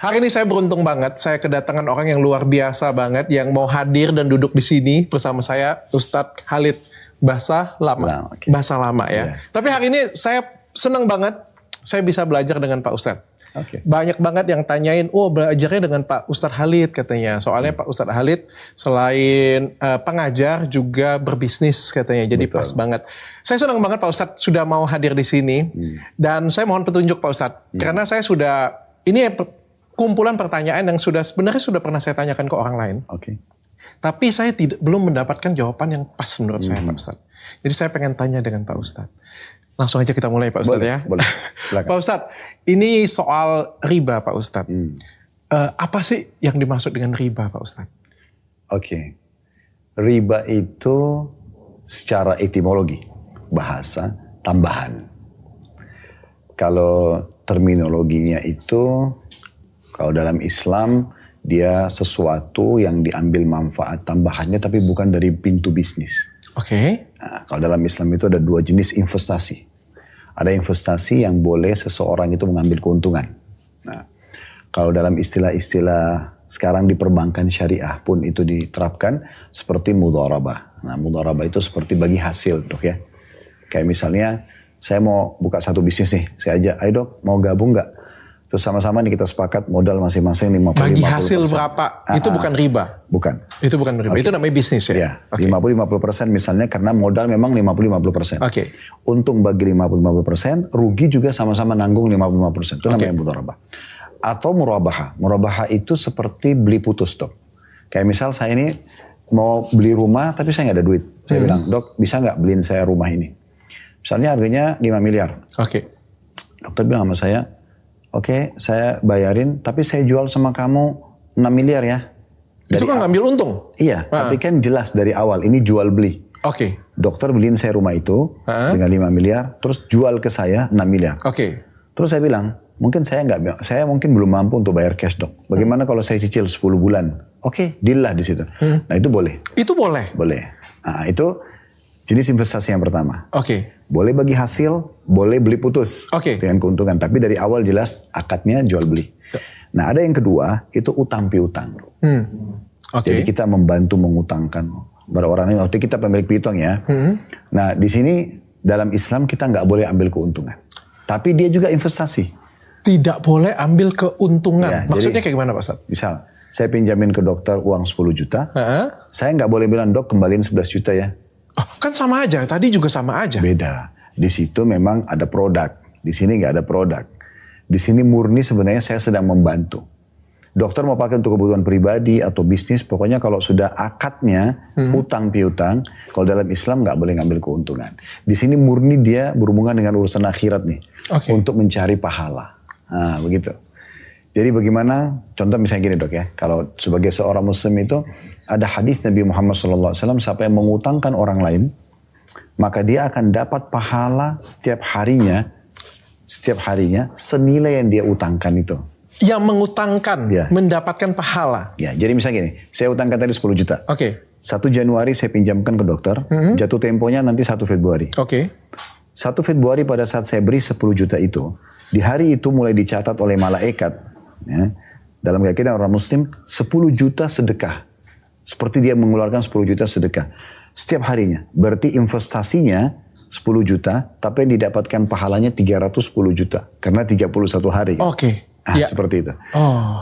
Hari ini saya beruntung banget, saya kedatangan orang yang luar biasa banget, yang mau hadir dan duduk di sini bersama saya, Ustadz Khalid Basa Lama. Okay. Basa Lama ya. Tapi hari ini saya senang banget, saya bisa belajar dengan Pak Ustadz. Okay. Banyak banget yang tanyain, oh belajarnya dengan Pak Ustadz Khalid katanya. Soalnya Pak Ustadz Khalid selain pengajar juga berbisnis katanya. Jadi pas banget. Saya senang banget Pak Ustadz sudah mau hadir di sini. Dan saya mohon petunjuk Pak Ustadz. Karena saya sudah, ini kumpulan pertanyaan yang sebenarnya sudah pernah saya tanyakan ke orang lain. Okay. Tapi saya belum mendapatkan jawaban yang pas menurut saya Pak Ustadz. Jadi saya pengen tanya dengan Pak Ustadz. Langsung aja kita mulai Pak Ustadz ya. Boleh. Pak Ustadz, ini soal riba Pak Ustadz. Apa sih yang dimaksud dengan riba Pak Ustadz? Oke. Riba itu secara etimologi, bahasa tambahan. Kalau terminologinya itu, kalau dalam Islam, dia sesuatu yang diambil manfaat tambahannya tapi bukan dari pintu bisnis. Oke. Nah, kalau dalam Islam itu ada dua jenis investasi. Ada investasi yang boleh seseorang itu mengambil keuntungan. Nah, kalau dalam istilah-istilah sekarang di perbankan syariah pun itu diterapkan seperti mudharabah. Nah, mudharabah itu seperti bagi hasil, Dok ya. Kayak misalnya saya mau buka satu bisnis nih, saya ajak, ayo Dok, mau gabung nggak? Terus sama-sama nih kita sepakat modal masing-masing 50-50%. Bagi hasil berapa? Itu bukan riba? Bukan. Itu bukan riba, itu namanya bisnis ya? Iya, 50-50% misalnya karena modal memang 50-50%. Oke. Untung bagi 50-50%, rugi juga sama-sama nanggung 55%. Itu namanya mudharabah. Atau murabaha. Murabaha itu seperti beli putus, Dok. Kayak misal saya ini mau beli rumah tapi saya nggak ada duit. Saya bilang, Dok bisa nggak beliin saya rumah ini? Misalnya harganya 5 miliar. Oke. Dokter bilang sama saya, oke, saya bayarin, tapi saya jual sama kamu 6 miliar ya. Itu kan ngambil untung? Iya, tapi kan jelas dari awal, ini jual beli. Oke. Dokter beliin saya rumah itu dengan 5 miliar, terus jual ke saya 6 miliar. Oke. Terus saya bilang, saya mungkin belum mampu untuk bayar cash Dok. Bagaimana kalau saya cicil 10 bulan? Oke, deal lah di situ. Nah itu boleh. Itu boleh? Boleh. Nah itu jenis investasi yang pertama. Oke. Boleh bagi hasil, boleh beli putus dengan keuntungan. Tapi dari awal jelas akadnya jual beli. Nah ada yang kedua, itu utang piutang. Jadi kita membantu mengutangkan pada orang lain. Waktu kita pemilik piutang ya. Nah di sini dalam Islam kita nggak boleh ambil keuntungan. Tapi dia juga investasi. Tidak boleh ambil keuntungan. Ya, maksudnya jadi, kayak gimana Pak Ustadz? Misal, saya pinjamin ke dokter uang 10 juta. Saya nggak boleh bilang, Dok kembaliin 11 juta ya. Oh, kan sama aja, tadi juga sama aja. Beda. Di situ memang ada produk. Di sini nggak ada produk. Di sini murni sebenarnya saya sedang membantu. Dokter mau pakai untuk kebutuhan pribadi atau bisnis, pokoknya kalau sudah akadnya utang piutang, kalau dalam Islam nggak boleh ngambil keuntungan. Di sini murni dia berhubungan dengan urusan akhirat nih, untuk mencari pahala. Nah, begitu. Jadi bagaimana? Contoh misalnya gini Dok ya, kalau sebagai seorang Muslim itu ada hadis Nabi Muhammad SAW, siapa yang mengutangkan orang lain, maka dia akan dapat pahala setiap harinya senilai yang dia utangkan itu. Yang mengutangkan mendapatkan pahala. Ya, jadi misalnya gini, saya utangkan tadi 10 juta. 1 Januari saya pinjamkan ke dokter, jatuh temponya nanti 1 Februari. 1 Februari pada saat saya beri 10 juta itu, di hari itu mulai dicatat oleh malaikat. Ya, dalam keyakinan orang Muslim, 10 juta sedekah. Seperti dia mengeluarkan 10 juta sedekah. Setiap harinya. Berarti investasinya 10 juta, tapi yang didapatkan pahalanya 310 juta. Karena 31 hari. Seperti itu.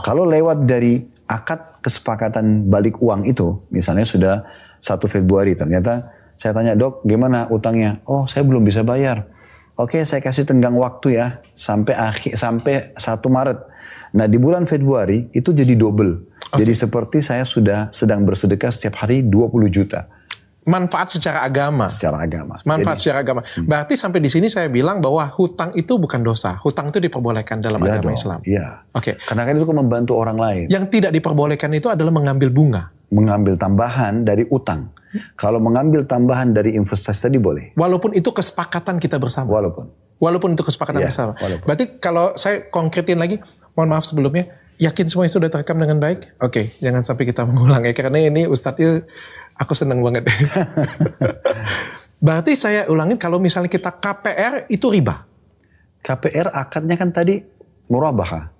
Kalau lewat dari akad kesepakatan balik uang itu, misalnya sudah 1 Februari, ternyata saya tanya, Dok gimana utangnya? Oh saya belum bisa bayar. Oke, saya kasih tenggang waktu ya, sampai 1 Maret. Nah di bulan Februari itu jadi double. Jadi seperti saya sudah sedang bersedekah setiap hari 20 juta. Manfaat secara agama. Manfaat secara agama. Berarti sampai di sini saya bilang bahwa hutang itu bukan dosa. Hutang itu diperbolehkan dalam agama Islam. Iya. Karena kan itu membantu orang lain. Yang tidak diperbolehkan itu adalah mengambil bunga. Mengambil tambahan dari utang. Kalau mengambil tambahan dari investasi tadi boleh. Walaupun itu kesepakatan kita bersama. Walaupun itu kesepakatan bersama. Berarti kalau saya konkretin lagi, mohon maaf sebelumnya, yakin semua itu sudah terekam dengan baik? Oke, jangan sampai kita mengulang ya, karena ini Ustadznya aku senang banget. Berarti saya ulangin, kalau misalnya kita KPR itu riba. KPR akadnya kan tadi murabaha.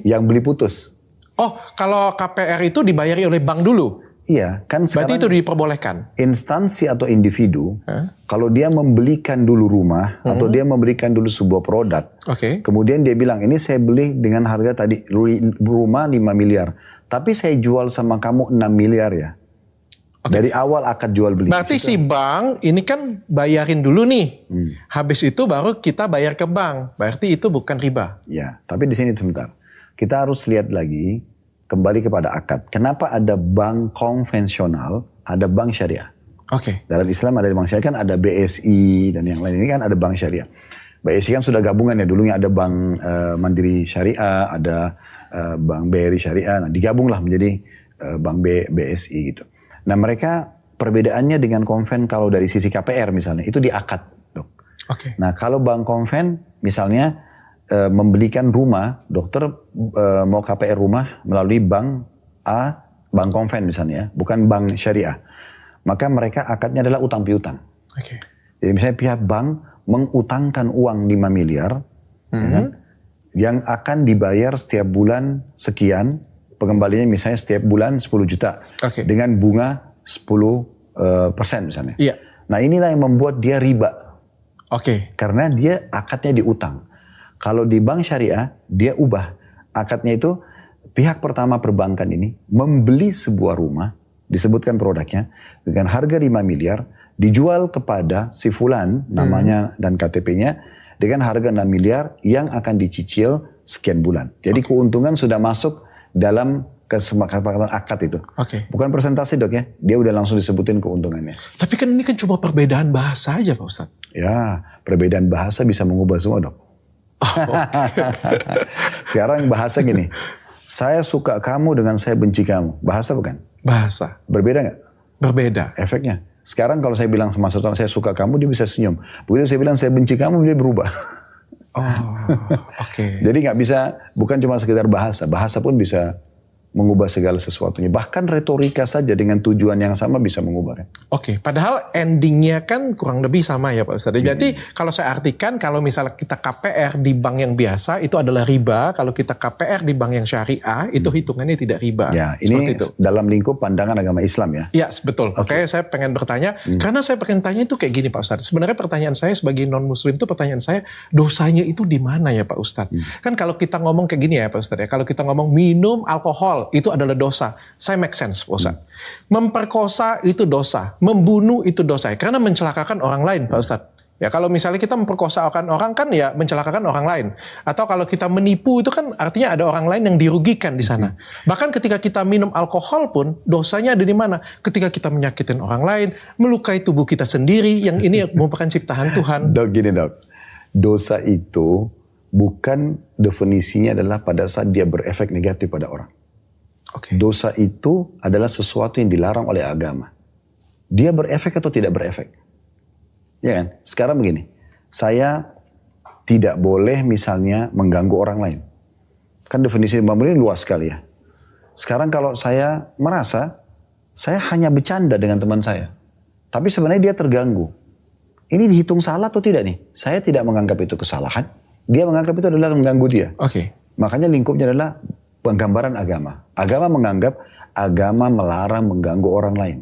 Yang beli putus. Oh, kalau KPR itu dibayari oleh bank dulu? Iya, kan sekarang berarti itu diperbolehkan? Instansi atau individu, kalau dia membelikan dulu rumah, atau dia memberikan dulu sebuah produk, kemudian dia bilang, ini saya beli dengan harga tadi, rumah 5 miliar, tapi saya jual sama kamu 6 miliar ya. Dari awal akad jual beli. Berarti si bank ini kan bayarin dulu nih, habis itu baru kita bayar ke bank, berarti itu bukan riba. Ya, tapi di sini sebentar, kita harus lihat lagi, kembali kepada akad. Kenapa ada bank konvensional, ada bank syariah? Dalam Islam ada bank syariah, kan ada BSI dan yang lain, ini kan ada bank syariah. BSI kan sudah gabungan ya, dulunya ada bank Mandiri Syariah, ada bank BRI Syariah, nah digabunglah menjadi bank BSI gitu. Nah mereka perbedaannya dengan konven kalau dari sisi KPR misalnya, itu di akad. Nah kalau bank konven misalnya, membelikan rumah, dokter mau KPR rumah melalui bank A, bank konven misalnya, bukan bank syariah. Maka mereka akadnya adalah utang piutang. Jadi misalnya pihak bank mengutangkan uang 5 miliar, ya kan, yang akan dibayar setiap bulan sekian, pengembaliannya misalnya setiap bulan 10 juta, dengan bunga 10% misalnya. Nah inilah yang membuat dia riba. Karena dia akadnya diutang. Kalau di bank syariah, dia ubah. Akadnya itu, pihak pertama perbankan ini membeli sebuah rumah, disebutkan produknya, dengan harga 5 miliar, dijual kepada si fulan, namanya dan KTP-nya, dengan harga 6 miliar yang akan dicicil sekian bulan. Jadi keuntungan sudah masuk dalam kesepakatan akad itu. Bukan presentasi dok ya, dia udah langsung disebutin keuntungannya. Tapi kan ini kan cuma perbedaan bahasa aja Pak Ustadz. Ya, perbedaan bahasa bisa mengubah semua dok. Sekarang bahasa gini, saya suka kamu dengan saya benci kamu. Bahasa bukan? Bahasa. Berbeda nggak? Berbeda. Efeknya. Sekarang kalau saya bilang sama seseorang saya suka kamu, dia bisa senyum. Begitu saya bilang saya benci kamu, dia berubah. Jadi nggak bisa, bukan cuma sekedar bahasa. Bahasa pun bisa mengubah segala sesuatunya. Bahkan retorika saja dengan tujuan yang sama bisa mengubahnya. Padahal endingnya kan kurang lebih sama ya Pak Ustadz. Jadi kalau saya artikan, kalau misalnya kita KPR di bank yang biasa, itu adalah riba. Kalau kita KPR di bank yang syariah, itu hitungannya tidak riba. Ya, ini itu dalam lingkup pandangan agama Islam ya? Ya, betul. Oke, saya pengen bertanya, karena saya pengen tanya itu kayak gini Pak Ustadz. Sebenarnya pertanyaan saya sebagai non-muslim itu pertanyaan saya, dosanya itu di mana ya Pak Ustadz? Kan kalau kita ngomong kayak gini ya Pak Ustadz ya, kalau kita ngomong minum alkohol, itu adalah dosa. Saya make sense, Pak Ustadz. Memperkosa itu dosa. Membunuh itu dosa. Karena mencelakakan orang lain, Pak Ustadz. Ya, kalau misalnya kita memperkosakan orang kan ya mencelakakan orang lain. Atau kalau kita menipu itu kan artinya ada orang lain yang dirugikan di sana. Bahkan ketika kita minum alkohol pun dosanya ada di mana? Ketika kita menyakitin orang lain, melukai tubuh kita sendiri, yang ini merupakan ciptaan Tuhan. Dok, gini dok. Dosa itu bukan definisinya adalah pada saat dia berefek negatif pada orang. Dosa itu adalah sesuatu yang dilarang oleh agama. Dia berefek atau tidak berefek? Ya kan? Sekarang begini, saya tidak boleh misalnya mengganggu orang lain. Kan definisi ini luas sekali ya. Sekarang kalau saya merasa, saya hanya bercanda dengan teman saya. Tapi sebenarnya dia terganggu. Ini dihitung salah atau tidak nih? Saya tidak menganggap itu kesalahan. Dia menganggap itu adalah mengganggu dia. Makanya lingkupnya adalah penggambaran agama. Agama menganggap agama melarang mengganggu orang lain.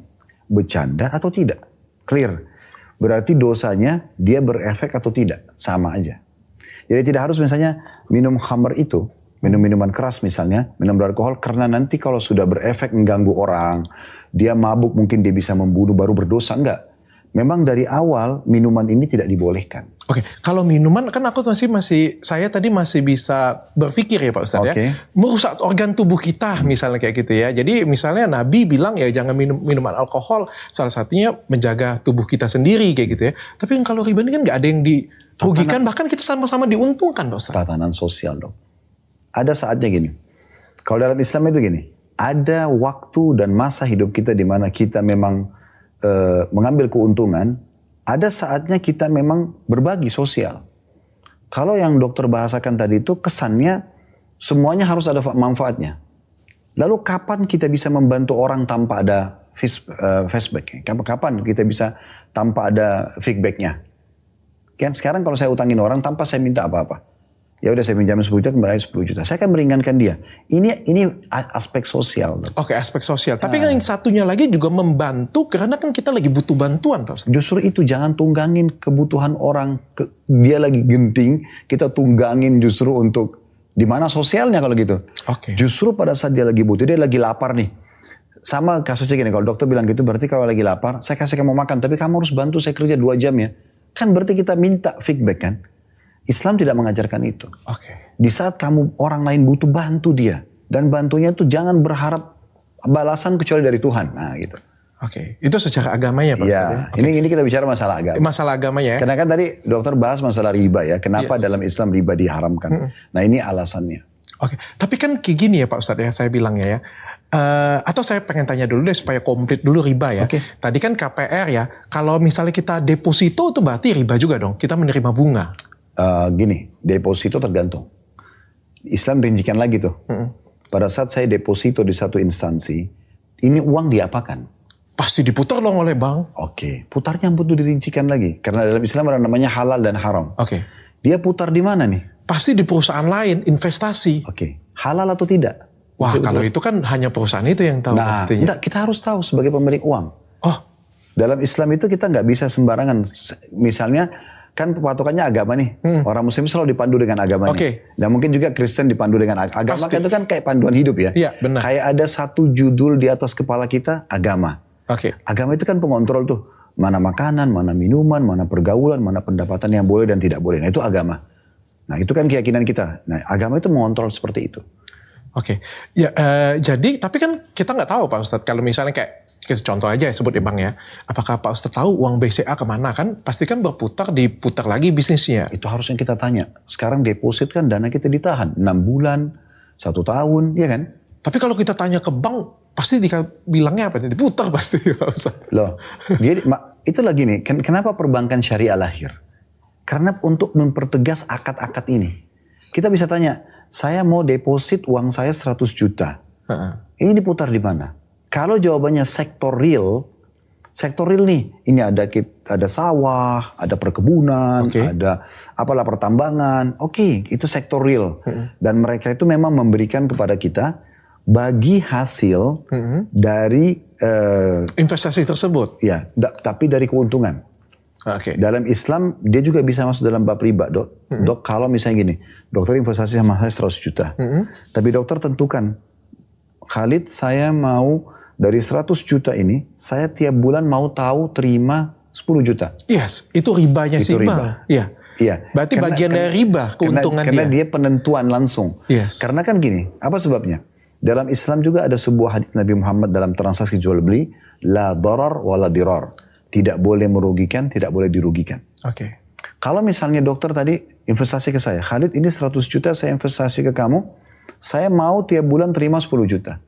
Bercanda atau tidak? Clear. Berarti dosanya dia berefek atau tidak? Sama aja. Jadi tidak harus misalnya minum khamr itu, minum minuman keras misalnya, minum beralkohol, karena nanti kalau sudah berefek mengganggu orang, dia mabuk mungkin dia bisa membunuh baru berdosa. Enggak. Memang dari awal minuman ini tidak dibolehkan. Kalau minuman kan aku saya tadi masih bisa berpikir ya Pak Ustadz ya. Merusak organ tubuh kita misalnya kayak gitu ya. Jadi misalnya Nabi bilang ya jangan minum minuman alkohol. Salah satunya menjaga tubuh kita sendiri kayak gitu ya. Tapi kalau riba ini kan nggak ada yang dirugikan, bahkan kita sama-sama diuntungkan Pak Ustadz. Tatanan sosial dong. Ada saatnya gini. Kalau dalam Islam itu gini. Ada waktu dan masa hidup kita di mana kita memang mengambil keuntungan, ada saatnya kita memang berbagi sosial. Kalau yang dokter bahasakan tadi itu kesannya semuanya harus ada manfaatnya. Lalu kapan kita bisa membantu orang tanpa ada feedback? Kapan kita bisa tanpa ada feedbacknya? Kan sekarang kalau saya utangin orang tanpa saya minta apa-apa, Ya udah saya pinjam 10 juta, kembali 10 juta. Saya akan meringankan dia. Ini aspek sosial. Oke, aspek sosial. Tapi kan yang satunya lagi juga membantu karena kan kita lagi butuh bantuan, Pak Ustaz. Justru itu, jangan tunggangin kebutuhan orang. Dia lagi genting, kita tunggangin justru untuk di mana sosialnya kalau gitu. Oke. Justru pada saat dia lagi butuh, dia lagi lapar nih. Sama kasusnya gini, kalau dokter bilang gitu berarti kalau lagi lapar, saya kasih kamu makan, tapi kamu harus bantu saya kerja 2 jam ya. Kan berarti kita minta feedback kan. Islam tidak mengajarkan itu. Oke. Di saat kamu orang lain butuh, bantu dia. Dan bantunya itu jangan berharap balasan kecuali dari Tuhan. Nah gitu. Oke. Itu secara agamanya Pak Ustaz ya? Ini kita bicara masalah agama. Masalah agamanya ya? Karena kan tadi dokter bahas masalah riba ya. Kenapa dalam Islam riba diharamkan. Nah ini alasannya. Oke. Tapi kan kayak gini ya Pak Ustadz ya, saya bilangnya ya. Atau saya pengen tanya dulu deh supaya komplit dulu riba ya. Oke. Tadi kan KPR ya, kalau misalnya kita deposito itu berarti riba juga dong. Kita menerima bunga. Gini, deposito tergantung. Islam rincikan lagi tuh. Pada saat saya deposito di satu instansi, ini uang diapakan? Pasti diputar dong oleh bank. Oke, putarnya butuh dirincikan lagi. Karena dalam Islam ada namanya halal dan haram. Oke. Dia putar di mana nih? Pasti di perusahaan lain, investasi. Oke, halal atau tidak? Wah, kalau itu kan hanya perusahaan itu yang tahu pastinya. Enggak, kita harus tahu sebagai pemilik uang. Oh. Dalam Islam itu kita nggak bisa sembarangan. Misalnya, kan patokannya agama nih. Orang Muslim selalu dipandu dengan agamanya. Dan mungkin juga Kristen dipandu dengan agama. Kan itu kan kayak panduan hidup ya. Iya, benar. Kayak ada satu judul di atas kepala kita, agama. Agama itu kan pengontrol tuh. Mana makanan, mana minuman, mana pergaulan, mana pendapatan yang boleh dan tidak boleh. Nah itu agama. Nah itu kan keyakinan kita. Nah agama itu mengontrol seperti itu. Oke, ya jadi tapi kan kita nggak tahu Pak Ustadz kalau misalnya kayak contoh aja ya sebut ya Bang ya, apakah Pak Ustadz tahu uang BCA kemana kan? Pasti kan berputar diputar lagi bisnisnya. Itu harusnya kita tanya. Sekarang deposit kan dana kita ditahan 6 bulan, 1 tahun, ya kan? Tapi kalau kita tanya ke bank pasti bilangnya apa? Diputar pasti Pak Ustadz. Loh, itu lagi nih. Kenapa perbankan syariah lahir? Karena untuk mempertegas akad-akad ini. Kita bisa tanya, saya mau deposit uang saya 100 juta. Ini diputar di mana? Kalau jawabannya sektor real nih. Ini ada sawah, ada perkebunan, ada apalah pertambangan. Oke, itu sektor real. Dan mereka itu memang memberikan kepada kita bagi hasil dari investasi tersebut. Ya, tapi dari keuntungan. Dalam Islam dia juga bisa masuk dalam bab riba, Dok. Dok, kalau misalnya gini, dokter investasi sama saya 100 juta. Tapi dokter tentukan, Khalid saya mau dari 100 juta ini, saya tiap bulan mau tahu terima 10 juta. Yes, itu ribanya sih Bang. Iya. Berarti bagian dari riba keuntungan karena dia penentuan langsung. Karena kan gini, apa sebabnya? Dalam Islam juga ada sebuah hadis Nabi Muhammad dalam transaksi jual beli, la darar wa la dirar. Tidak boleh merugikan, tidak boleh dirugikan. Kalau misalnya dokter tadi investasi ke saya, Khalid ini 100 juta saya investasi ke kamu, saya mau tiap bulan terima 10 juta.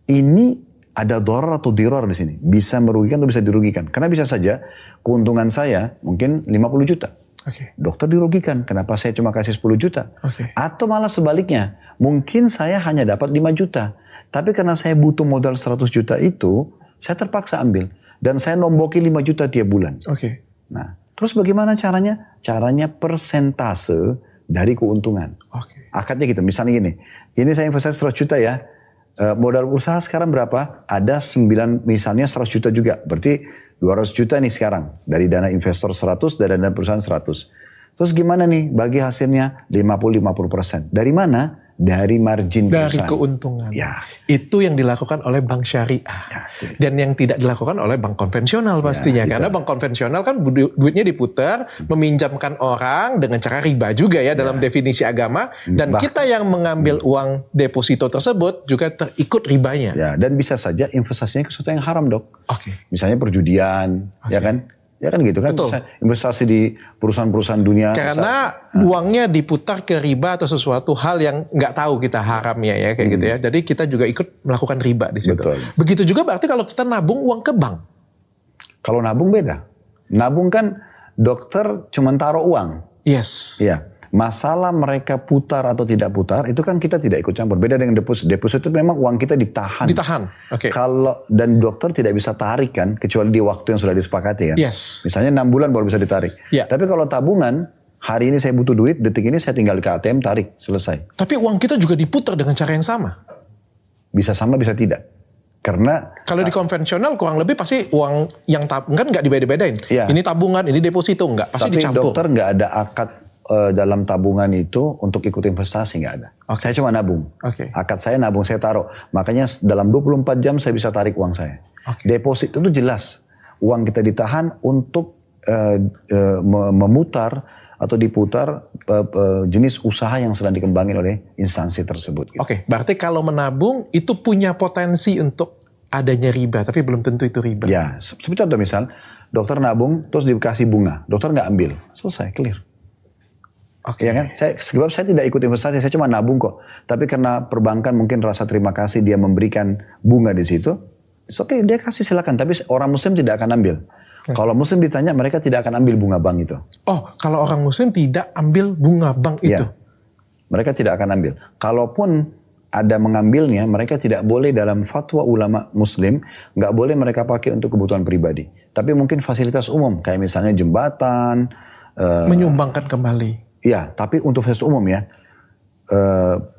Ini ada darar atau dirar di sini. Bisa merugikan atau bisa dirugikan. Karena bisa saja keuntungan saya mungkin 50 juta. Dokter dirugikan, kenapa saya cuma kasih 10 juta? Atau malah sebaliknya, mungkin saya hanya dapat 5 juta. Tapi karena saya butuh modal 100 juta itu, saya terpaksa ambil. Dan saya nombokin 5 juta tiap bulan. Nah, terus bagaimana caranya? Caranya persentase dari keuntungan. Akadnya gitu, misalnya gini. Ini saya investasi 100 juta ya. Modal usaha sekarang berapa? Ada 9, misalnya 100 juta juga. Berarti 200 juta nih sekarang. Dari dana investor 100, dari dana perusahaan 100. Terus gimana nih? Bagi hasilnya 50-50%. Dari mana? Dari margin perusahaan. Dari keuntungan. Itu yang dilakukan oleh bank syariah. Dan yang tidak dilakukan oleh bank konvensional pastinya. Karena bank konvensional kan duitnya diputar, meminjamkan orang dengan cara riba juga ya dalam definisi agama. Dan kita yang mengambil uang deposito tersebut juga terikut ribanya. Dan bisa saja investasinya ke sesuatu yang haram, Dok. Misalnya perjudian, ya kan? Ya kan gitu kan, investasi di perusahaan-perusahaan dunia. Karena uangnya diputar ke riba atau sesuatu hal yang nggak tahu kita haramnya ya kayak gitu ya. Jadi kita juga ikut melakukan riba di situ. Begitu juga berarti kalau kita nabung uang ke bank. Kalau nabung beda. Nabung kan dokter cuma taruh uang. Iya. Masalah mereka putar atau tidak putar itu kan kita tidak ikut campur. Beda dengan deposit. Deposit itu memang uang kita ditahan. Kalau dan dokter tidak bisa tarik kan kecuali di waktu yang sudah disepakati kan. Misalnya 6 bulan baru bisa ditarik. Tapi kalau tabungan Hari ini saya butuh duit, detik ini saya tinggal ke ATM, tarik, selesai. Tapi uang kita juga diputar dengan cara yang sama. Bisa sama, bisa tidak. Karena kalau di konvensional kurang lebih pasti uang yang tabungan nggak dibeda-bedain. Iya. Ini tabungan, ini deposito, nggak. Pasti tapi dicampur. dokter nggak ada akad dalam tabungan itu untuk ikut investasi, nggak ada. Okay. Saya cuma nabung. Okay. Akad saya nabung, saya taruh. Makanya dalam 24 jam saya bisa tarik uang saya. Okay. Deposit itu jelas. Uang kita ditahan untuk memutar atau diputar jenis usaha yang sedang dikembangin oleh instansi tersebut. Gitu. Oke, berarti kalau menabung itu punya potensi untuk adanya riba, tapi belum tentu itu riba. Ya, seperti contoh misal, dokter nabung terus dikasih bunga, dokter nggak ambil, selesai, clear. Oke. Ya kan? Sebab saya tidak ikut investasi, saya cuma nabung kok. Tapi karena perbankan mungkin rasa terima kasih dia memberikan bunga di situ, oke, dia kasih silakan. Tapi orang Muslim tidak akan ambil. Kalau Muslim ditanya, mereka tidak akan ambil bunga bank itu. Oh, kalau orang Muslim tidak ambil bunga bank itu? Ya, mereka tidak akan ambil. Kalaupun ada mengambilnya, mereka tidak boleh dalam fatwa ulama Muslim, nggak boleh mereka pakai untuk kebutuhan pribadi. Tapi mungkin fasilitas umum, kayak misalnya jembatan. Menyumbangkan kembali. Ya, tapi untuk fasilitas umum ya.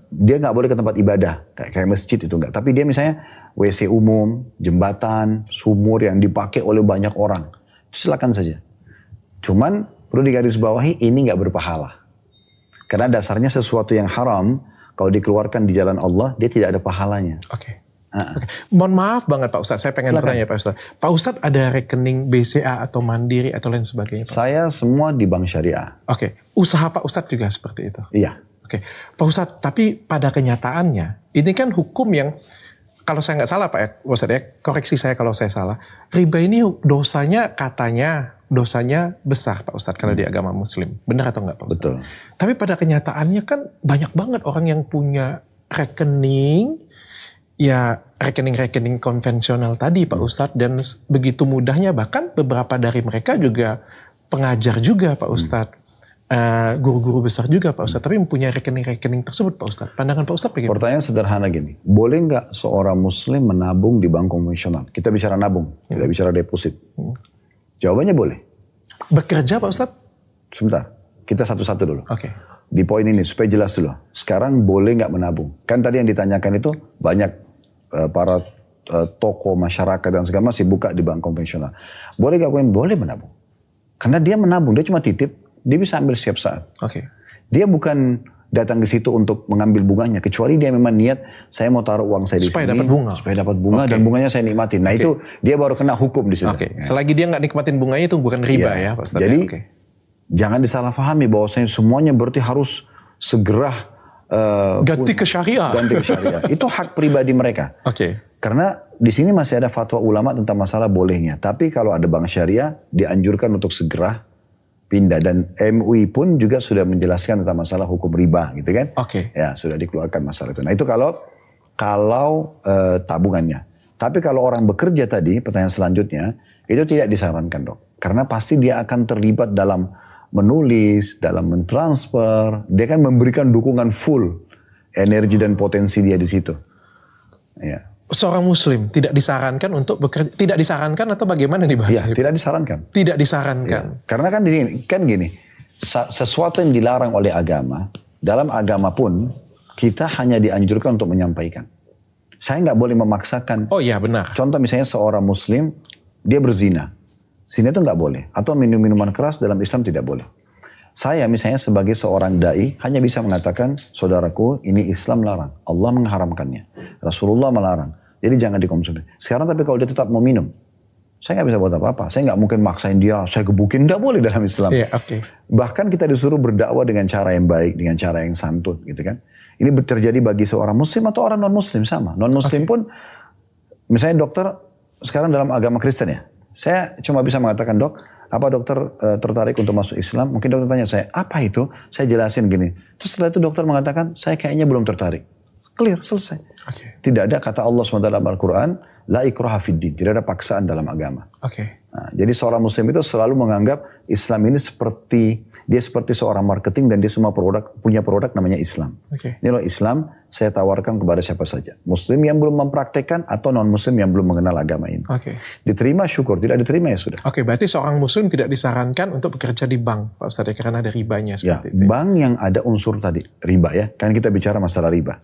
Dia nggak boleh ke tempat ibadah kayak masjid itu nggak, tapi dia misalnya WC umum, jembatan, sumur yang dipakai oleh banyak orang, itu silakan saja. Cuman perlu digarisbawahi ini nggak berpahala, karena dasarnya sesuatu yang haram kalau dikeluarkan di jalan Allah dia tidak ada pahalanya. Oke. Okay. Mohon maaf banget Pak Ustadz, saya pengen bertanya Pak Ustadz. Pak Ustadz ada rekening BCA atau Mandiri atau lain sebagainya? Pak? Saya semua di bank syariah. Oke. Usaha Pak Ustadz juga seperti itu? Iya. Oke, Pak Ustadz, tapi pada kenyataannya, ini kan hukum yang, kalau saya nggak salah Pak Ustadz ya, koreksi saya kalau saya salah, riba ini dosanya dosanya besar Pak Ustadz kalau di agama Muslim. Benar atau nggak Pak Ustadz? Betul. Tapi pada kenyataannya kan banyak banget orang yang punya rekening, ya rekening-rekening konvensional tadi Pak Ustadz, dan begitu mudahnya, bahkan beberapa dari mereka juga pengajar juga Pak Ustadz. Guru-guru besar juga Pak Ustadz, tapi mempunyai rekening-rekening tersebut Pak Ustadz. Pandangan Pak Ustadz bagaimana? Pertanyaan sederhana gini, boleh nggak seorang Muslim menabung di bank konvensional? Kita bicara nabung, kita bicara deposit. Jawabannya boleh. Bekerja Pak Ustadz? Sebentar, kita satu-satu dulu. Oke. Di poin ini supaya jelas dulu. Sekarang boleh nggak menabung? Kan tadi yang ditanyakan itu banyak para toko masyarakat dan segala masih buka di bank konvensional. Boleh nggak? Boleh menabung. Karena dia menabung, dia cuma titip. Dia bisa ambil setiap saat. Oke. Dia bukan datang ke situ untuk mengambil bunganya, kecuali dia memang niat saya mau taruh uang saya di supaya sini dapat bunga. supaya dapat bunga dan bunganya saya nikmatin. Nah itu dia baru kena hukum di situ. Oke. Selagi dia nggak nikmatin bunganya itu bukan riba ya Pak Ustadz. Jadi jangan disalahpahami bahwasanya semuanya berarti harus segera ganti ke syariah. Ganti ke syariah. Itu hak pribadi mereka. Oke. Karena di sini masih ada fatwa ulama tentang masalah bolehnya. Tapi kalau ada bank syariah dianjurkan untuk segera pindah, dan MUI pun juga sudah menjelaskan tentang masalah hukum riba gitu kan. Oke. Ya sudah dikeluarkan masalah itu. Nah itu kalau tabungannya. Tapi kalau orang bekerja tadi, pertanyaan selanjutnya, itu tidak disarankan dok. Karena pasti dia akan terlibat dalam menulis, dalam mentransfer. Dia kan memberikan dukungan full energi dan potensi dia di situ. Ya. Seorang Muslim tidak disarankan untuk bekerja, tidak disarankan atau bagaimana nih bahasa? Iya, tidak disarankan. Tidak disarankan. Ya. Karena kan gini, sesuatu yang dilarang oleh agama, dalam agama pun kita hanya dianjurkan untuk menyampaikan. Saya nggak boleh memaksakan. Oh iya benar. Contoh misalnya seorang Muslim dia berzina, zina itu nggak boleh. Atau minum minuman keras dalam Islam tidak boleh. Saya misalnya sebagai seorang dai hanya bisa mengatakan, saudaraku ini Islam larang, Allah mengharamkannya, Rasulullah melarang, jadi jangan dikonsumsi. Sekarang tapi kalau dia tetap mau minum, saya nggak bisa buat apa-apa. Saya nggak mungkin maksain dia, saya gebukin, nggak boleh dalam Islam. Yeah, okay. Bahkan kita disuruh berdakwah dengan cara yang baik, dengan cara yang santun, gitu kan. Ini terjadi bagi seorang Muslim atau orang non Muslim sama. Non Muslim pun, misalnya dokter sekarang dalam agama Kristen ya, saya cuma bisa mengatakan dok. Apa dokter tertarik untuk masuk Islam? Mungkin dokter tanya saya, apa itu? Saya jelasin gini. Terus setelah itu dokter mengatakan, saya kayaknya belum tertarik. Clear, selesai. Okay. Tidak ada kata Allah SWT dalam Al-Quran, la ikraha fid din. Tidak ada paksaan dalam agama. Oke. Nah, jadi seorang muslim itu selalu menganggap Islam ini seperti seorang marketing dan dia semua punya produk namanya Islam. Ini loh Islam saya tawarkan kepada siapa saja. Muslim yang belum mempraktekkan atau non muslim yang belum mengenal agama ini. Diterima syukur, tidak diterima ya sudah. Berarti seorang muslim tidak disarankan untuk bekerja di bank Pak Ustadz ya, karena ada ribanya seperti itu. Bank yang ada unsur tadi riba ya, kan kita bicara masalah riba.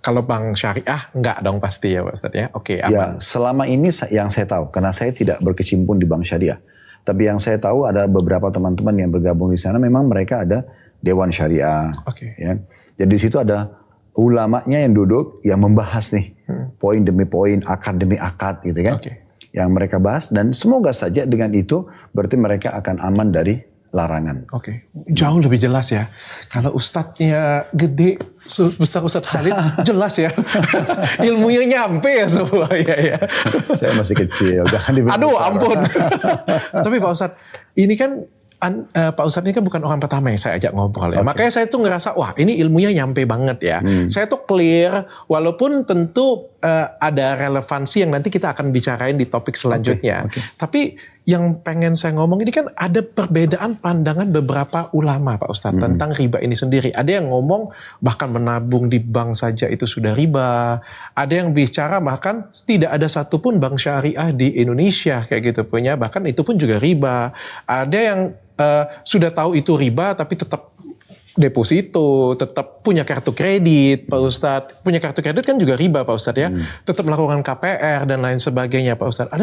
Kalau bank syariah enggak dong pasti ya Pak Ustadz ya. Aman. Ya selama ini yang saya tahu, karena saya tidak berkecimpung di bank syariah. Tapi yang saya tahu ada beberapa teman-teman yang bergabung di sana, memang mereka ada Dewan Syariah. Ya. Jadi di situ ada ulamanya yang duduk, yang membahas nih, poin demi poin, akad demi akad gitu kan. Yang mereka bahas dan semoga saja dengan itu berarti mereka akan aman dari larangan. Jauh lebih jelas ya. Kalau ustadznya gede, besar Ustadz Khalid, jelas ya. Ilmunya nyampe ya semua. Ya. Saya masih kecil. Aduh ampun. Tapi Pak Ustadz, ini kan Pak Ustadz ini kan bukan orang pertama yang saya ajak ngobrol ya. Makanya saya tuh ngerasa, wah ini ilmunya nyampe banget ya. Saya tuh clear, walaupun tentu ada relevansi yang nanti kita akan bicarain di topik selanjutnya. Tapi yang pengen saya ngomong ini kan ada perbedaan pandangan beberapa ulama Pak Ustadz tentang riba ini sendiri. Ada yang ngomong bahkan menabung di bank saja itu sudah riba. Ada yang bicara bahkan tidak ada satupun bank syariah di Indonesia kayak gitu punya, bahkan itu pun juga riba. Ada yang sudah tahu itu riba tapi tetap deposito, tetap punya kartu kredit Pak Ustadz. Punya kartu kredit kan juga riba Pak Ustadz ya. Tetap melakukan KPR dan lain sebagainya Pak Ustadz.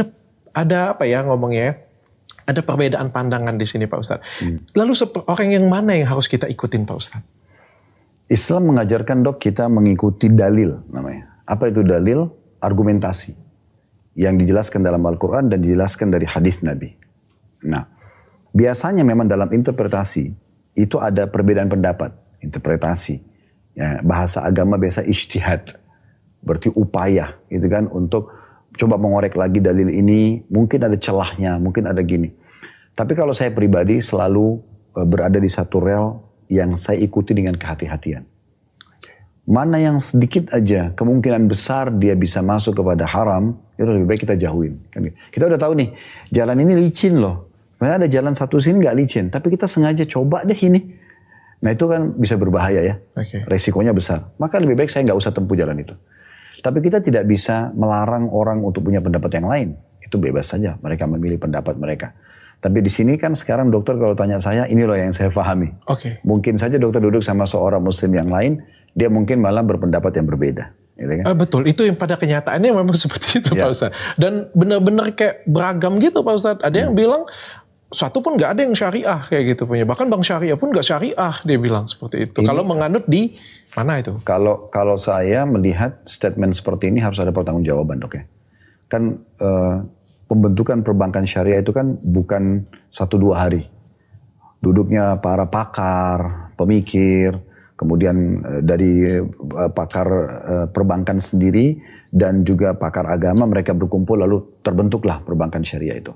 Ada apa ya ngomongnya? Ada perbedaan pandangan di sini Pak Ustadz. Lalu orang yang mana yang harus kita ikutin Pak Ustadz? Islam mengajarkan dok kita mengikuti dalil namanya. Apa itu dalil? Argumentasi. Yang dijelaskan dalam Al-Quran dan dijelaskan dari hadis Nabi. Nah, biasanya memang dalam interpretasi itu ada perbedaan pendapat. Interpretasi. Ya, bahasa agama biasa ijtihad. Berarti upaya gitu kan untuk coba mengorek lagi dalil ini, mungkin ada celahnya, mungkin ada gini. Tapi kalau saya pribadi selalu berada di satu rel yang saya ikuti dengan kehati-hatian. Mana yang sedikit aja kemungkinan besar dia bisa masuk kepada haram, itu lebih baik kita jauhin. Kita udah tahu nih, jalan ini licin loh. Sebenarnya ada jalan satu sini gak licin, tapi kita sengaja coba deh ini. Nah itu kan bisa berbahaya ya, resikonya besar. Maka lebih baik saya gak usah tempuh jalan itu. Tapi kita tidak bisa melarang orang untuk punya pendapat yang lain. Itu bebas saja, mereka memilih pendapat mereka. Tapi di sini kan sekarang dokter kalau tanya saya, ini loh yang saya pahami. Mungkin saja dokter duduk sama seorang muslim yang lain, dia mungkin malah berpendapat yang berbeda. Gitu kan? Betul, itu yang pada kenyataannya memang seperti itu Pak Ustadz. Dan benar-benar kayak beragam gitu Pak Ustadz. Ada yang bilang, satu pun gak ada yang syariah kayak gitu punya. Bahkan bank syariah pun gak syariah, dia bilang seperti itu. Kalau menganut di mana itu? Kalau saya melihat statement seperti ini harus ada pertanggungjawaban dok ya. Kan pembentukan perbankan syariah itu kan bukan 1-2 hari. Duduknya para pakar, pemikir, kemudian dari pakar perbankan sendiri dan juga pakar agama mereka berkumpul lalu terbentuklah perbankan syariah itu.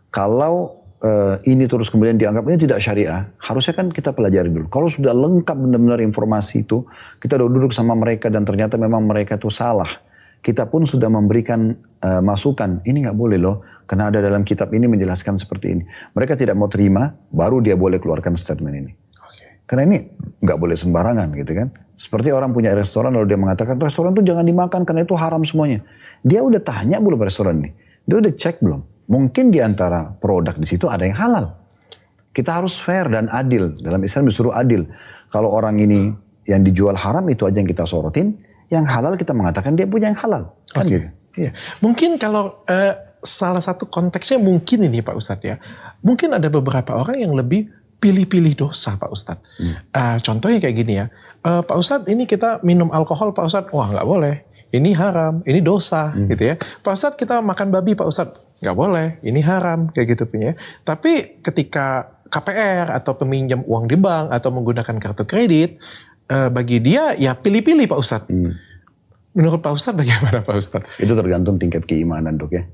Kalau ini terus kemudian dianggap ini tidak syariah, harusnya kan kita pelajari dulu. Kalau sudah lengkap benar-benar informasi itu, kita udah duduk sama mereka dan ternyata memang mereka itu salah. Kita pun sudah memberikan masukan, ini nggak boleh loh, karena ada dalam kitab ini menjelaskan seperti ini. Mereka tidak mau terima, baru dia boleh keluarkan statement ini. Karena ini nggak boleh sembarangan gitu kan. Seperti orang punya restoran lalu dia mengatakan restoran itu jangan dimakan karena itu haram semuanya. Dia udah tanya belum restoran ini? Dia udah cek belum? Mungkin di antara produk di situ ada yang halal. Kita harus fair dan adil. Dalam Islam disuruh adil. Kalau orang ini yang dijual haram itu aja yang kita sorotin. Yang halal kita mengatakan dia punya yang halal. Kan gitu. Iya. Mungkin kalau salah satu konteksnya mungkin ini Pak Ustadz ya. Mungkin ada beberapa orang yang lebih pilih-pilih dosa Pak Ustadz. Contohnya kayak gini ya. Pak Ustadz ini kita minum alkohol Pak Ustadz. Wah nggak boleh. Ini haram. Ini dosa gitu ya. Pak Ustadz kita makan babi Pak Ustadz. Nggak boleh, ini haram, kayak gitu punya. Tapi ketika KPR atau peminjam uang di bank atau menggunakan kartu kredit, bagi dia ya pilih-pilih Pak Ustadz. Menurut Pak Ustadz bagaimana Pak Ustadz? Itu tergantung tingkat keimanan dok ya.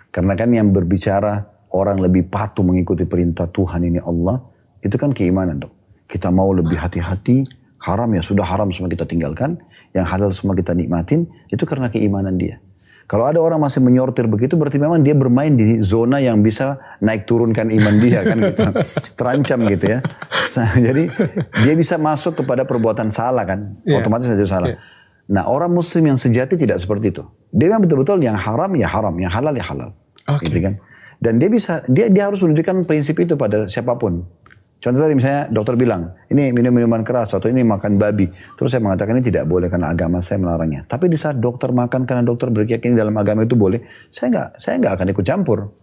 Karena kan yang berbicara orang lebih patuh mengikuti perintah Tuhan ini Allah, itu kan keimanan dok. Kita mau lebih hati-hati, haram ya sudah haram semua kita tinggalkan, yang halal semua kita nikmatin, itu karena keimanan dia. Kalau ada orang masih menyortir begitu, berarti memang dia bermain di zona yang bisa naik turunkan iman dia kan gitu. Terancam gitu ya. Jadi dia bisa masuk kepada perbuatan salah kan. Otomatis saja salah. Nah orang muslim yang sejati tidak seperti itu. Dia memang betul-betul yang haram ya haram, yang halal ya halal. Gitu kan. Dan dia harus menunjukkan prinsip itu pada siapapun. Contoh tadi misalnya dokter bilang, ini minum minuman keras atau ini makan babi. Terus saya mengatakan ini tidak boleh karena agama saya melarangnya. Tapi di saat dokter makan karena dokter berkeyakinan dalam agama itu boleh, saya nggak akan ikut campur.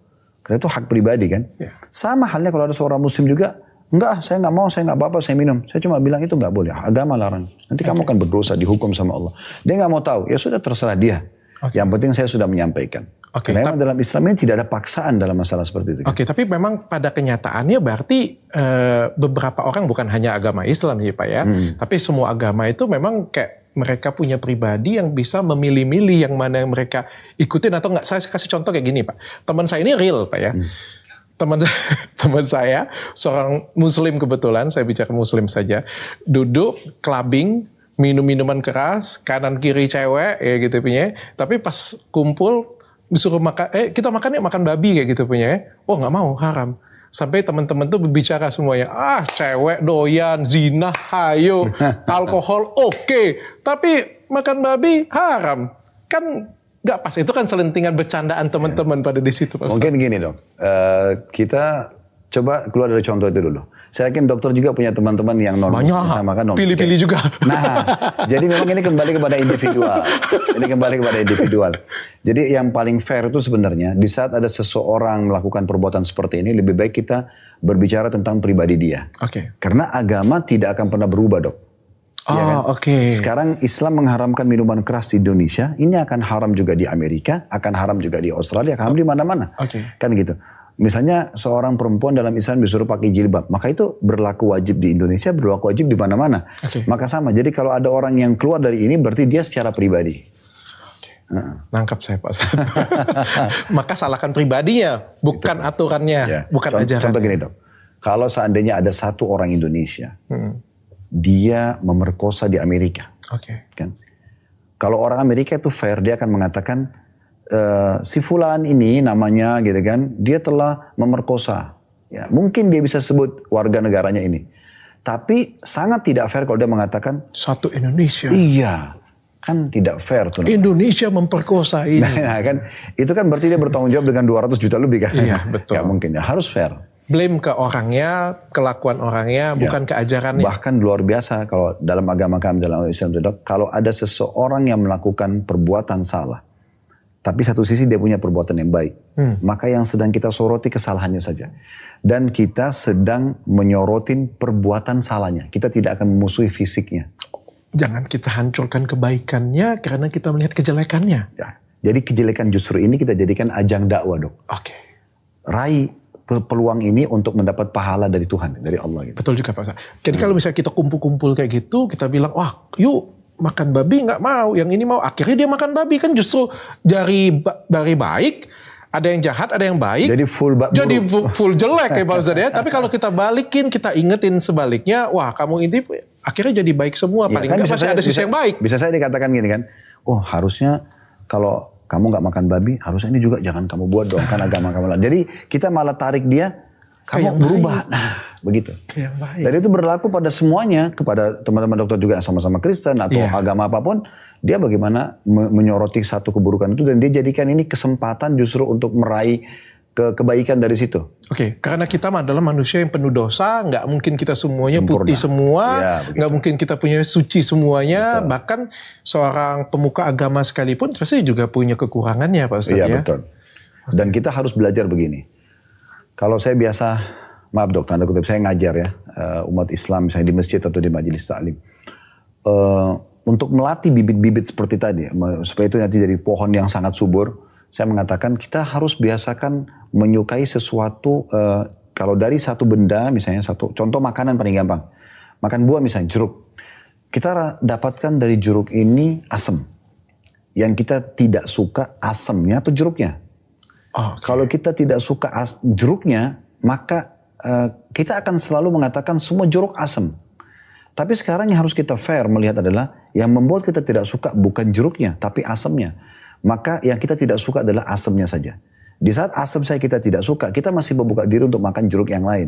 Karena itu hak pribadi kan. Sama halnya kalau ada seorang muslim juga, enggak, saya nggak mau, saya nggak apa-apa, saya minum. Saya cuma bilang itu nggak boleh, agama larang. Nanti kamu akan berdosa, dihukum sama Allah. Dia nggak mau tahu, ya sudah terserah dia. Yang penting saya sudah menyampaikan. Karena dalam Islam ini tidak ada paksaan dalam masalah seperti itu. Tapi memang pada kenyataannya berarti beberapa orang bukan hanya agama Islam ya Pak ya, tapi semua agama itu memang kayak mereka punya pribadi yang bisa memilih-milih yang mana yang mereka ikutin atau enggak. Saya kasih contoh kayak gini Pak, teman saya ini real Pak ya. Teman saya seorang muslim kebetulan, saya bicara muslim saja, duduk clubbing, minum minuman keras, kanan kiri cewek ya gitu punya. Tapi pas kumpul disuruh makan, kita makan ya makan babi kayak gitu punya ya. Oh nggak mau, haram. Sampai teman-teman tuh berbicara semuanya, cewek doyan, zina, hayo, alkohol oke. Tapi makan babi haram. Kan nggak pas, itu kan selentingan bercandaan teman-teman pada di situ Pak Ustaz. Mungkin gini dong, kita coba keluar dari contoh itu dulu. Saya yakin dokter juga punya teman-teman yang non-muslim sama kan. Pilih-pilih juga. Nah, jadi memang ini kembali kepada individual. Ini kembali kepada individual. Jadi yang paling fair itu sebenarnya di saat ada seseorang melakukan perbuatan seperti ini, lebih baik kita berbicara tentang pribadi dia. Karena agama tidak akan pernah berubah dok. Ya kan? Sekarang Islam mengharamkan minuman keras di Indonesia, ini akan haram juga di Amerika, akan haram juga di Australia, akan haram di mana-mana. Kan gitu. Misalnya seorang perempuan dalam Islam disuruh pakai jilbab, maka itu berlaku wajib di Indonesia, berlaku wajib di mana-mana. Maka sama. Jadi kalau ada orang yang keluar dari ini, berarti dia secara pribadi. Nangkap saya Pak Ustaz. Maka salahkan pribadinya, bukan aturannya, bukan ajarannya. Contoh gini dok, kalau seandainya ada satu orang Indonesia, dia memerkosa di Amerika, kan? Kalau orang Amerika itu fair, dia akan mengatakan si fulan ini namanya gitu kan, dia telah memerkosa. Ya, mungkin dia bisa sebut warga negaranya ini. Tapi sangat tidak fair kalau dia mengatakan satu Indonesia. Iya, kan tidak fair tuh. Indonesia memperkosa ini. Nah, kan itu kan berarti dia bertanggung jawab dengan 200 juta lebih kan. Iya, betul. Ya mungkin ya, harus fair. Blame ke orangnya, kelakuan orangnya, bukan ke ajarannya. Bahkan luar biasa kalau dalam agama kami, dalam Islam, kalau ada seseorang yang melakukan perbuatan salah, tapi satu sisi dia punya perbuatan yang baik, maka yang sedang kita soroti kesalahannya saja. Dan kita sedang menyorotin perbuatan salahnya. Kita tidak akan memusuhi fisiknya. Jangan kita hancurkan kebaikannya karena kita melihat kejelekannya. Ya, jadi kejelekan justru ini kita jadikan ajang dakwah dok. Raih peluang ini untuk mendapat pahala dari Tuhan, dari Allah. Gitu. Betul juga Pak Ustaz. Jadi kalau misalnya kita kumpul-kumpul kayak gitu, kita bilang, wah yuk makan babi nggak mau, yang ini mau. Akhirnya dia makan babi, kan justru dari baik, ada yang jahat, ada yang baik. Jadi full jelek ya Pak Ustaz ya. Tapi kalau kita balikin, kita ingetin sebaliknya, wah kamu ini akhirnya jadi baik semua. Paling nggak masih ada sisi yang baik. Bisa saya dikatakan gini kan, oh harusnya kalau kamu nggak makan babi, harusnya ini juga jangan kamu buat dong, kan agama kamu. Jadi kita malah tarik dia, kamu berubah. Nah, begitu. Dan itu berlaku pada semuanya, kepada teman-teman dokter juga yang sama-sama Kristen atau agama apapun, dia bagaimana menyoroti satu keburukan itu dan dia jadikan ini kesempatan justru untuk meraih kebaikan dari situ. Karena kita adalah manusia yang penuh dosa, nggak mungkin kita semuanya putih semua, nggak mungkin kita punya suci semuanya, bahkan seorang pemuka agama sekalipun pasti juga punya kekurangannya Pak Ustaz ya. Betul. Dan kita harus belajar begini. Kalau saya biasa, maaf dok, tanda kutip, saya ngajar ya, umat Islam misalnya di masjid atau di majelis taklim. Untuk melatih bibit-bibit seperti tadi, supaya itu nanti jadi pohon yang sangat subur, saya mengatakan kita harus biasakan menyukai sesuatu, kalau dari satu benda, misalnya contoh makanan paling gampang. Makan buah misalnya, jeruk. Kita dapatkan dari jeruk ini asam. Yang kita tidak suka asamnya atau jeruknya. Kalau kita tidak suka jeruknya, maka kita akan selalu mengatakan semua jeruk asam. Tapi sekarang yang harus kita fair melihat adalah yang membuat kita tidak suka bukan jeruknya, tapi asamnya. maka yang kita tidak suka adalah asamnya saja. Di saat asam saya kita tidak suka, kita masih membuka diri untuk makan jeruk yang lain.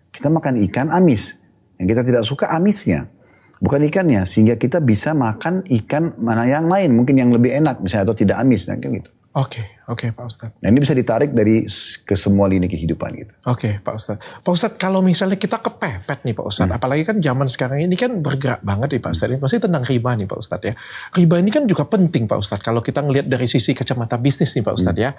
Kita makan ikan amis. Yang kita tidak suka amisnya. Bukan ikannya. Sehingga kita bisa makan ikan mana yang lain. Mungkin yang lebih enak misalnya atau tidak amis. Nah, gitu. Oke, Pak Ustadz. Nah, ini bisa ditarik dari ke semua lini kehidupan gitu. Oke, Pak Ustadz. Pak Ustadz, kalau misalnya kita kepepet nih Pak Ustadz, apalagi kan zaman sekarang ini kan bergerak banget nih Pak Ustadz. Ini pasti tentang riba nih Pak Ustadz ya. Riba ini kan juga penting Pak Ustadz. Kalau kita ngelihat dari sisi kacamata bisnis nih Pak Ustadz ya.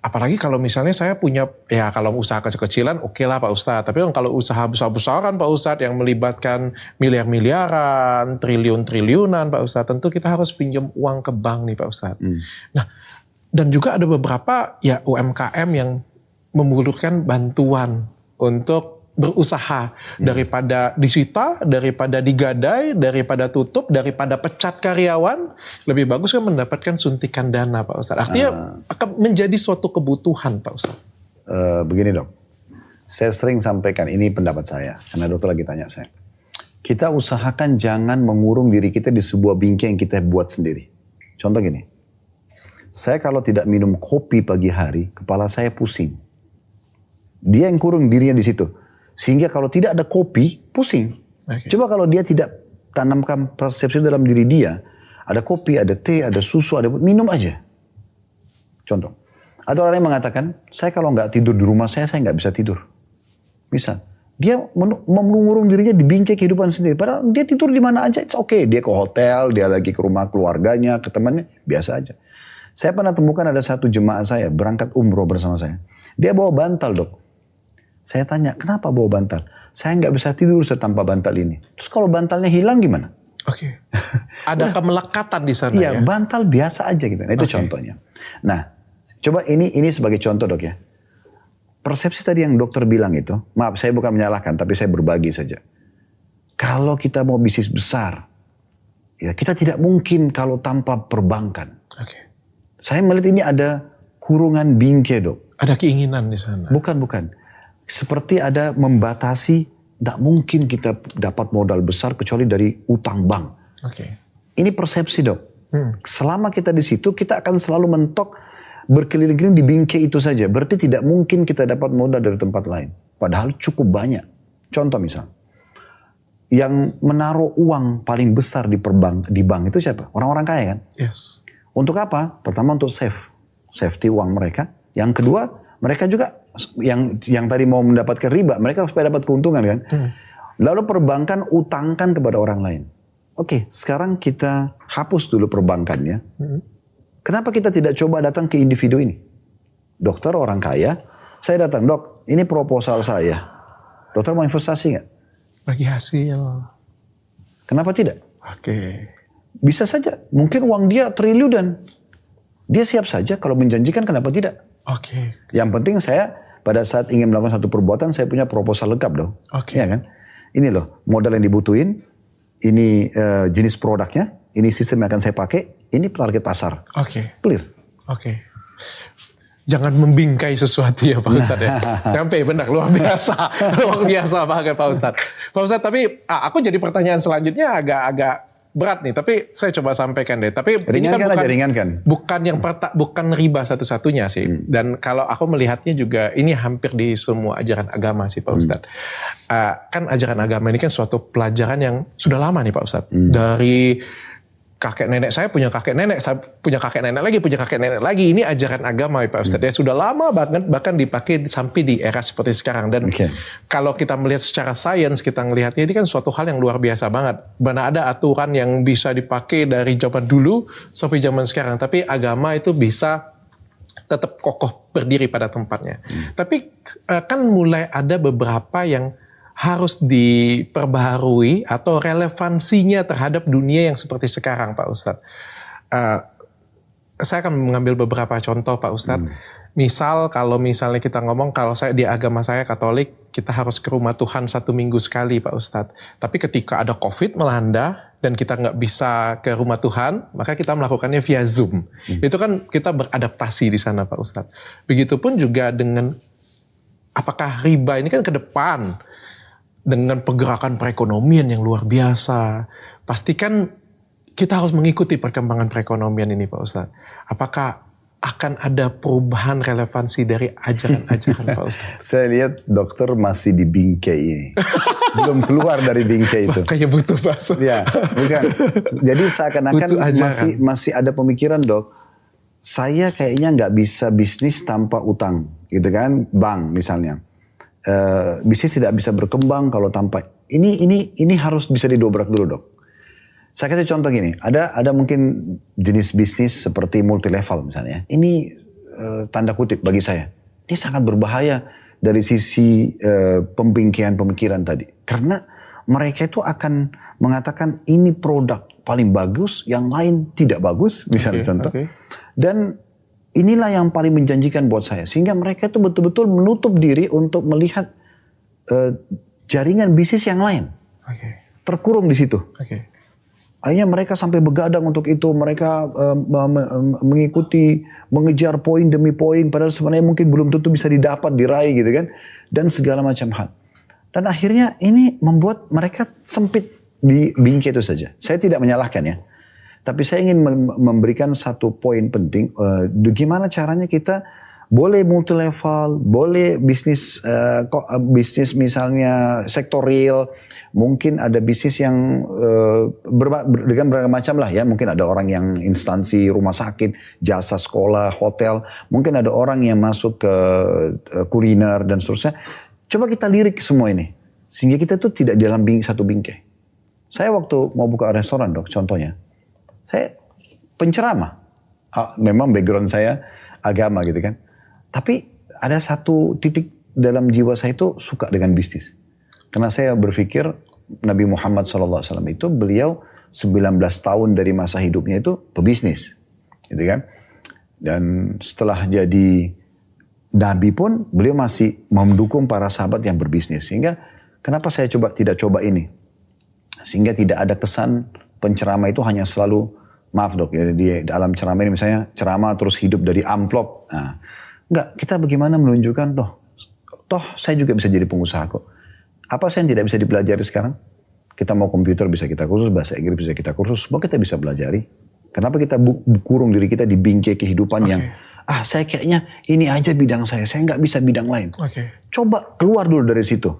Apalagi kalau misalnya saya punya, ya kalau usaha kecil-kecilan oke lah Pak Ustadz. Tapi kalau usaha besar-besaran Pak Ustadz yang melibatkan miliar-miliaran, triliun-triliunan Pak Ustadz. Tentu kita harus pinjam uang ke bank nih Pak Ustadz. Nah, dan juga ada beberapa ya UMKM yang membutuhkan bantuan untuk berusaha. Daripada disita, daripada digadai, daripada tutup, daripada pecat karyawan, lebih bagus kan mendapatkan suntikan dana Pak Ustadz. Artinya akan menjadi suatu kebutuhan Pak Ustadz. Begini dok, saya sering sampaikan, ini pendapat saya, karena dokter lagi tanya saya. Kita usahakan jangan mengurung diri kita di sebuah bingkai yang kita buat sendiri. Contoh gini. Saya kalau tidak minum kopi pagi hari, kepala saya pusing. Dia yang kurung dirinya di situ. Sehingga kalau tidak ada kopi, pusing. Coba kalau dia tidak tanamkan persepsi dalam diri dia, ada kopi, ada teh, ada susu, ada minum aja. Contoh. Ada orang yang mengatakan, saya kalau nggak tidur di rumah saya nggak bisa tidur. Misal, dia mengurung dirinya di bingkai kehidupan sendiri. Padahal dia tidur di mana aja, it's okay. Dia ke hotel, dia lagi ke rumah keluarganya, ke temannya, biasa aja. Saya pernah temukan ada satu jemaah saya berangkat umroh bersama saya. Dia bawa bantal dok. Saya tanya, kenapa bawa bantal? Saya nggak bisa tidur tanpa bantal ini. Terus kalau bantalnya hilang gimana? Ada kemelekatan di sana ya? Iya, bantal biasa aja gitu. Nah, itu contohnya. Nah, coba ini sebagai contoh dok ya. Persepsi tadi yang dokter bilang itu, maaf saya bukan menyalahkan, tapi saya berbagi saja. Kalau kita mau bisnis besar, ya kita tidak mungkin kalau tanpa perbankan. Saya melihat ini ada kurungan bingkai dok. Ada keinginan di sana. Bukan. Seperti ada membatasi, tidak mungkin kita dapat modal besar kecuali dari utang bank. Ini persepsi dok. Selama kita di situ, kita akan selalu mentok berkeliling-keliling di bingkai itu saja. Berarti tidak mungkin kita dapat modal dari tempat lain. Padahal cukup banyak. Contoh misal, yang menaruh uang paling besar di bank itu siapa? Orang-orang kaya kan? Yes. Untuk apa? Pertama untuk safety uang mereka. Yang kedua, mereka juga yang tadi mau mendapatkan riba, mereka supaya dapat keuntungan kan. Lalu perbankan utangkan kepada orang lain. Oke, sekarang kita hapus dulu perbankannya. Kenapa kita tidak coba datang ke individu ini? Dokter orang kaya, saya datang, dok, ini proposal saya. Dokter mau investasi nggak? Bagi hasil. Kenapa tidak? Bisa saja, mungkin uang dia triliunan. Dia siap saja kalau menjanjikan, kenapa tidak? Yang penting saya pada saat ingin melakukan satu perbuatan, saya punya proposal lengkap dong. Ya kan? Ini loh, modal yang dibutuhin, ini jenis produknya, ini sistem yang akan saya pakai, ini target pasar. Clear. Jangan membingkai sesuatu ya Pak Ustadz ya. Sampai benar, luar biasa. Luar biasa banget Pak Ustadz. Pak Ustadz, tapi aku jadi pertanyaan selanjutnya agak berat nih, tapi saya coba sampaikan deh. Tapi ringankan ini kan bukan riba satu-satunya sih. Dan kalau aku melihatnya juga ini hampir di semua ajaran agama sih Pak Ustadz. Kan ajaran agama ini kan suatu pelajaran yang sudah lama nih Pak Ustadz. Dari kakek nenek saya punya kakek nenek lagi. Ini ajaran agama ya Pak Ustadz. Ya sudah lama banget, bahkan dipakai sampai di era seperti sekarang. Dan kalau kita melihat secara sains, kita melihatnya ini kan suatu hal yang luar biasa banget. Mana ada aturan yang bisa dipakai dari zaman dulu sampai zaman sekarang. Tapi agama itu bisa tetap kokoh berdiri pada tempatnya. Tapi kan mulai ada beberapa yang harus diperbaharui atau relevansinya terhadap dunia yang seperti sekarang Pak Ustadz. Saya akan mengambil beberapa contoh Pak Ustadz. Misal kalau misalnya kita ngomong, kalau saya di agama saya Katolik, kita harus ke rumah Tuhan 1 minggu sekali Pak Ustadz. Tapi ketika ada COVID melanda dan kita nggak bisa ke rumah Tuhan, maka kita melakukannya via Zoom. Itu kan kita beradaptasi di sana Pak Ustadz. Begitupun juga dengan apakah riba ini kan ke depan dengan pergerakan perekonomian yang luar biasa. Pastikan kita harus mengikuti perkembangan perekonomian ini Pak Ustadz. Apakah akan ada perubahan relevansi dari ajaran-ajaran Pak Ustadz? Saya lihat dokter masih di bingkai ini. Belum keluar dari bingkai itu. Kayak butuh Pak Ustadz. Ya, bukan. Jadi seakan-akan masih ada pemikiran dok, saya kayaknya nggak bisa bisnis tanpa utang. Gitu kan, bank misalnya. Bisnis tidak bisa berkembang kalau tanpa, ini harus bisa didobrak dulu dok. Saya kasih contoh gini, ada mungkin jenis bisnis seperti multi level misalnya. Ini tanda kutip bagi saya. Ini sangat berbahaya dari sisi pembingkaian pemikiran tadi. Karena mereka itu akan mengatakan ini produk paling bagus, yang lain tidak bagus, misalnya contoh. Dan inilah yang paling menjanjikan buat saya. Sehingga mereka itu betul-betul menutup diri untuk melihat jaringan bisnis yang lain. Terkurung di situ. Akhirnya mereka sampai begadang untuk itu, mereka mengikuti, mengejar poin demi poin, padahal sebenarnya mungkin belum tentu bisa didapat, diraih gitu kan, dan segala macam hal. Dan akhirnya ini membuat mereka sempit di bingkai itu saja. Saya tidak menyalahkan ya, tapi saya ingin memberikan satu poin penting, gimana caranya kita boleh multi level, boleh bisnis misalnya sektor real, mungkin ada bisnis yang dengan berbagai macam lah ya. Mungkin ada orang yang instansi rumah sakit, jasa sekolah, hotel. Mungkin ada orang yang masuk ke kuliner dan seterusnya. Coba kita lirik semua ini, sehingga kita tuh tidak di dalam satu bingkai. Saya waktu mau buka restoran dok, contohnya, saya penceramah. Memang background saya agama gitu kan. Tapi ada satu titik dalam jiwa saya itu suka dengan bisnis. Karena saya berpikir Nabi Muhammad SAW itu beliau 19 tahun dari masa hidupnya itu pebisnis. Gitu kan. Dan setelah jadi Nabi pun beliau masih mendukung para sahabat yang berbisnis. Sehingga kenapa saya tidak coba ini. Sehingga tidak ada kesan penceramah itu hanya selalu, maaf dok, ya, di dalam ceramah ini misalnya ceramah terus hidup dari amplop. Nah, enggak, kita bagaimana menunjukkan toh saya juga bisa jadi pengusaha kok. Apa saya yang tidak bisa dipelajari sekarang? Kita mau komputer bisa kita kursus, bahasa Inggris bisa kita kursus, semua kita bisa pelajari. Kenapa kita kurung diri kita di bingkai kehidupan yang, saya kayaknya ini aja bidang saya nggak bisa bidang lain. Coba keluar dulu dari situ.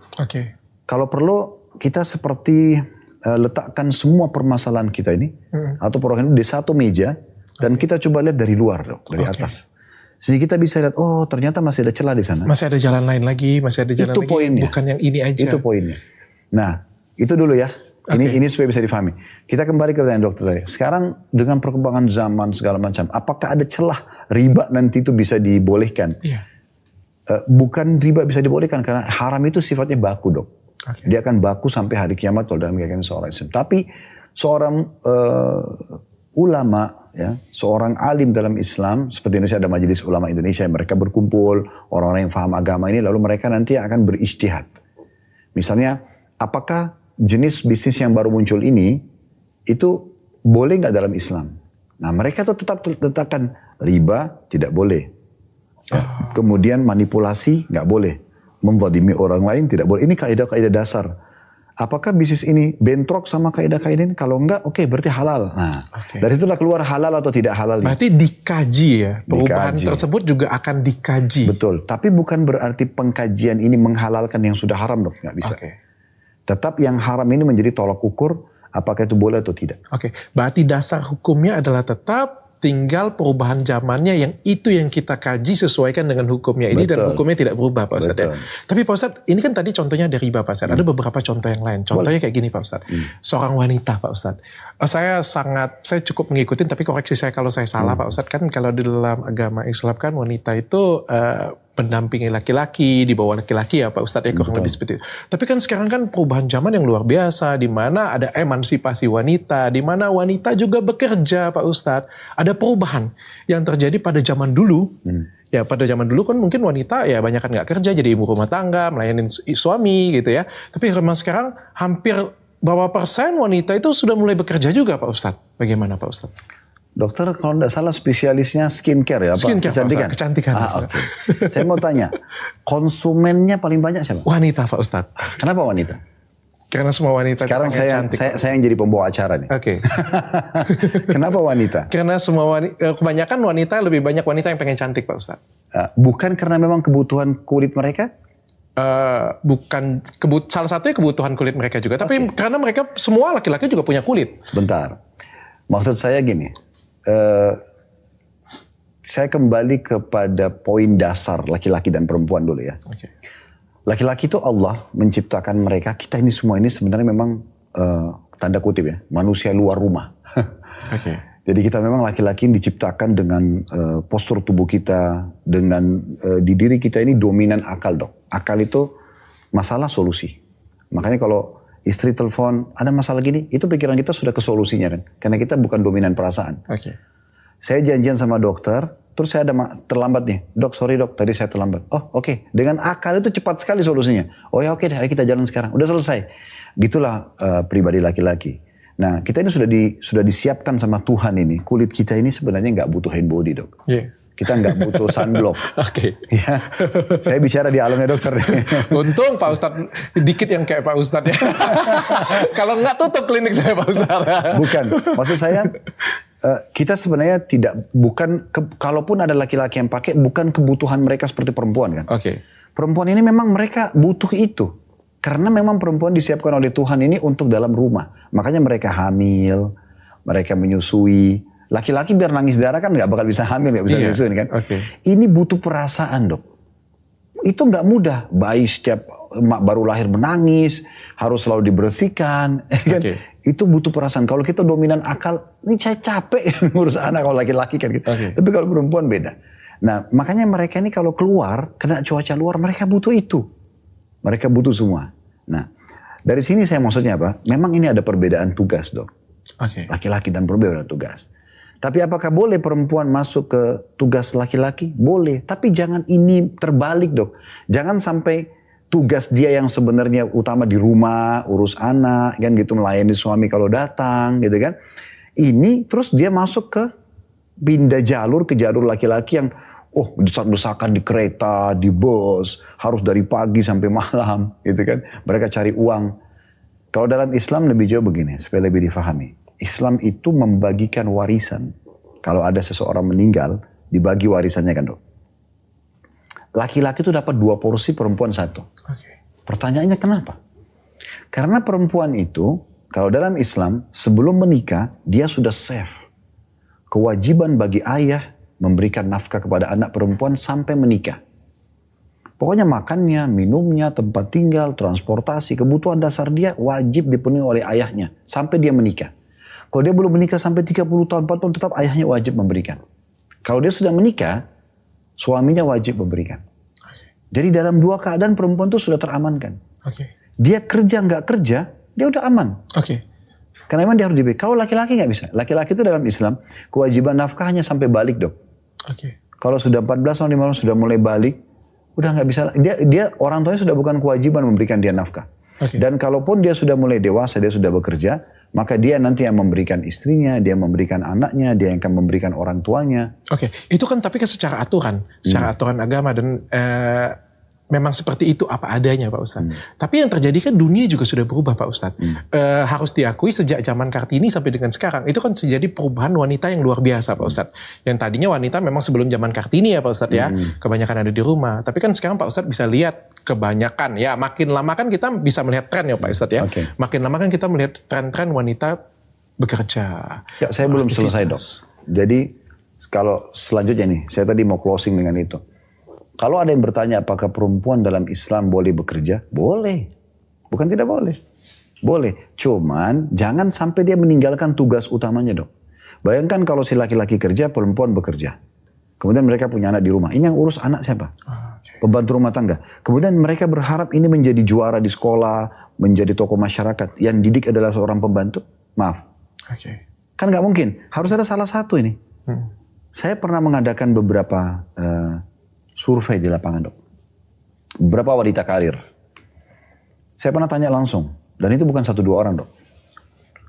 Kalau perlu kita seperti letakkan semua permasalahan kita ini, atau program di satu meja, dan kita coba lihat dari luar dok, dari atas. Sehingga kita bisa lihat, oh ternyata masih ada celah di sana. Masih ada jalan lain lagi, masih ada jalan lagi. Itu poinnya. Bukan yang ini aja. Itu poinnya. Nah, itu dulu ya. Ini supaya bisa difahami. Kita kembali ke pertanyaan dokter tadi. Sekarang dengan perkembangan zaman segala macam, apakah ada celah riba nanti itu bisa dibolehkan? Bukan riba bisa dibolehkan, karena haram itu sifatnya baku dok. Dia akan baku sampai hari kiamat kalau dalam keyakinan seorang Islam. Tapi seorang ulama, ya, seorang alim dalam Islam, seperti Indonesia ada Majelis Ulama Indonesia, mereka berkumpul, orang-orang yang paham agama ini, lalu mereka nanti akan berijtihad. Misalnya, apakah jenis bisnis yang baru muncul ini, itu boleh nggak dalam Islam? Nah, mereka tuh tetap letakkan riba, tidak boleh. Ya. Kemudian manipulasi, nggak boleh. Menzalimi orang lain, tidak boleh. Ini kaidah-kaidah dasar. Apakah bisnis ini bentrok sama kaidah-kaidah ini? Kalau enggak, oke, berarti halal. Nah, dari itulah keluar halal atau tidak halal. Berarti dikaji ya? Perubahan tersebut juga akan dikaji. Betul, tapi bukan berarti pengkajian ini menghalalkan yang sudah haram dok, nggak bisa. Tetap yang haram ini menjadi tolak ukur, apakah itu boleh atau tidak. Berarti dasar hukumnya adalah tetap, tinggal perubahan zamannya yang itu yang kita kaji sesuaikan dengan hukumnya ini. Dan hukumnya tidak berubah Pak Ustadz ya. Tapi Pak Ustadz, ini kan tadi contohnya dari riba Pak Ustadz. Ada beberapa contoh yang lain. Contohnya kayak gini Pak Ustadz. Seorang wanita Pak Ustadz. Saya cukup mengikuti, tapi koreksi saya kalau saya salah Pak Ustadz. Kan kalau di dalam agama Islam kan wanita itu mendampingi laki-laki, di bawah laki-laki ya Pak Ustadz ya, kurang lebih seperti itu. Tapi kan sekarang kan perubahan zaman yang luar biasa, di mana ada emansipasi wanita, di mana wanita juga bekerja Pak Ustadz. Ada perubahan yang terjadi pada zaman dulu. Ya pada zaman dulu kan mungkin wanita ya banyak kan nggak kerja, jadi ibu rumah tangga, melayani suami gitu ya. Tapi sekarang hampir berapa persen wanita itu sudah mulai bekerja juga Pak Ustadz. Bagaimana Pak Ustadz? Dokter kalau tidak salah spesialisnya skincare ya, Pak? Kecantikan. Saya mau tanya, konsumennya paling banyak siapa? Wanita Pak Ustadz. Kenapa wanita? Karena semua wanita sekarang saya yang jadi pembawa acara nih. Oke. Kenapa wanita? Karena semua kebanyakan wanita, lebih banyak wanita yang pengen cantik Pak Ustadz. Bukan karena memang kebutuhan kulit mereka? Bukan, salah satunya kebutuhan kulit mereka juga. Tapi karena mereka semua laki-laki juga punya kulit. Sebentar, maksud saya gini, saya kembali kepada poin dasar laki-laki dan perempuan dulu ya. Okay. Laki-laki itu Allah menciptakan mereka, kita ini semua ini sebenarnya memang tanda kutip ya, manusia luar rumah. Okay. Jadi kita memang laki-laki diciptakan dengan postur tubuh kita, dengan di diri kita ini dominan akal dok. Akal itu masalah solusi. Makanya kalau istri telepon, ada masalah gini, itu pikiran kita sudah ke solusinya kan. Karena kita bukan dominan perasaan. Okay. Saya janjian sama dokter, terus saya ada terlambat nih. Dok, sorry dok, tadi saya terlambat. Oh oke. Dengan akal itu cepat sekali solusinya. Oh ya oke deh, ayo kita jalan sekarang. Udah selesai. Gitulah pribadi laki-laki. Nah kita ini sudah disiapkan sama Tuhan ini. Kulit kita ini sebenarnya nggak butuh hand body dok. Yeah. Kita nggak butuh sunblock. Oke. Ya, saya bicara di alamnya dokter. Untung Pak Ustadz dikit yang kayak Pak Ustadz ya. Kalau nggak tutup klinik saya Pak Ustadz. Bukan, maksud saya kita sebenarnya kalaupun ada laki-laki yang pakai, bukan kebutuhan mereka seperti perempuan kan. Oke. Perempuan ini memang mereka butuh itu. Karena memang perempuan disiapkan oleh Tuhan ini untuk dalam rumah. Makanya mereka hamil, mereka menyusui. Laki-laki biar nangis darah kan nggak bakal bisa hamil, nggak bisa menyusui kan. Okay. Ini butuh perasaan dok. Itu nggak mudah. Bayi setiap baru lahir menangis, harus selalu dibersihkan. Kan? Itu butuh perasaan. Kalau kita dominan akal, ini saya capek ngurus anak kalau laki-laki kan. Okay. Tapi kalau perempuan beda. Nah makanya mereka ini kalau keluar, kena cuaca luar, mereka butuh itu. Mereka butuh semua. Nah dari sini saya maksudnya apa? Memang ini ada perbedaan tugas dok. Okay. Laki-laki dan perempuan berbeda tugas. Tapi apakah boleh perempuan masuk ke tugas laki-laki? Boleh. Tapi jangan ini terbalik dok. Jangan sampai tugas dia yang sebenarnya utama di rumah, urus anak, kan gitu, melayani suami kalau datang, gitu kan. Ini terus dia masuk ke pindah jalur ke jalur laki-laki yang desak-desakan di kereta, di bus, harus dari pagi sampai malam, gitu kan. Mereka cari uang. Kalau dalam Islam lebih jauh begini, supaya lebih difahami. Islam itu membagikan warisan. Kalau ada seseorang meninggal, dibagi warisannya kan dok. Laki-laki itu dapat 2 porsi, perempuan 1. Okay. Pertanyaannya kenapa? Karena perempuan itu, kalau dalam Islam, sebelum menikah, dia sudah save. Kewajiban bagi ayah memberikan nafkah kepada anak perempuan sampai menikah. Pokoknya makannya, minumnya, tempat tinggal, transportasi, kebutuhan dasar dia wajib dipenuhi oleh ayahnya sampai dia menikah. Kalau dia belum menikah sampai 30 tahun, 40 tahun, tetap ayahnya wajib memberikan. Kalau dia sudah menikah, suaminya wajib memberikan. Jadi dalam 2 keadaan perempuan itu sudah teramankan. Okay. Dia kerja nggak kerja, dia udah aman. Okay. Karena memang dia harus diberi. Kalau laki-laki nggak bisa. Laki-laki itu dalam Islam, kewajiban nafkah hanya sampai balik dok. Okay. Kalau sudah 14 tahun, 15 tahun, sudah mulai balik, udah nggak bisa. Dia orang tuanya sudah bukan kewajiban memberikan dia nafkah. Okay. Dan kalaupun dia sudah mulai dewasa, dia sudah bekerja, maka dia nanti yang memberikan istrinya, dia memberikan anaknya, dia yang akan memberikan orang tuanya. Oke, itu kan tapi secara aturan agama dan memang seperti itu apa adanya Pak Ustadz. Tapi yang terjadi kan dunia juga sudah berubah Pak Ustadz. Harus diakui sejak zaman Kartini sampai dengan sekarang itu kan terjadi perubahan wanita yang luar biasa Pak Ustadz. Yang tadinya wanita memang sebelum zaman Kartini ya Pak Ustadz ya, kebanyakan ada di rumah. Tapi kan sekarang Pak Ustadz bisa lihat kebanyakan ya, makin lama kan kita bisa melihat tren ya Pak Ustadz ya. Okay. Makin lama kan kita melihat tren-tren wanita bekerja. Ya, saya belum selesai dok. Jadi kalau selanjutnya nih, saya tadi mau closing dengan itu. Kalau ada yang bertanya apakah perempuan dalam Islam boleh bekerja? Boleh. Bukan tidak boleh. Boleh. Cuman jangan sampai dia meninggalkan tugas utamanya dok. Bayangkan kalau si laki-laki kerja, perempuan bekerja. Kemudian mereka punya anak di rumah. Ini yang urus anak siapa? Pembantu rumah tangga. Kemudian mereka berharap ini menjadi juara di sekolah, menjadi tokoh masyarakat. Yang didik adalah seorang pembantu. Maaf. Kan nggak mungkin. Harus ada salah satu ini. Saya pernah mengadakan beberapa survei di lapangan dok. Beberapa wanita karir. Saya pernah tanya langsung. Dan itu bukan 1-2 orang dok.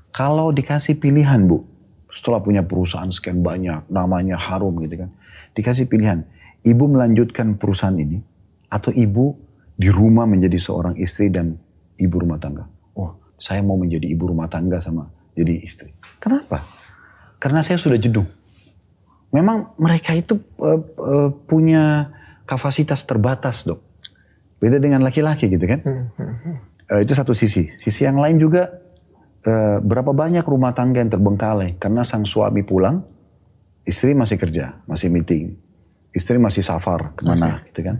Kalau dikasih pilihan bu. Setelah punya perusahaan sekian banyak. Namanya harum gitu kan. Dikasih pilihan. Ibu melanjutkan perusahaan ini. Atau ibu di rumah menjadi seorang istri dan ibu rumah tangga. Oh saya mau menjadi ibu rumah tangga sama jadi istri. Kenapa? Karena saya sudah jenuh. Memang mereka itu punya kapasitas terbatas, Dok. Beda dengan laki-laki gitu kan. Itu satu sisi. Sisi yang lain juga, berapa banyak rumah tangga yang terbengkalai. Karena sang suami pulang, istri masih kerja, masih meeting. Istri masih safar kemana gitu kan.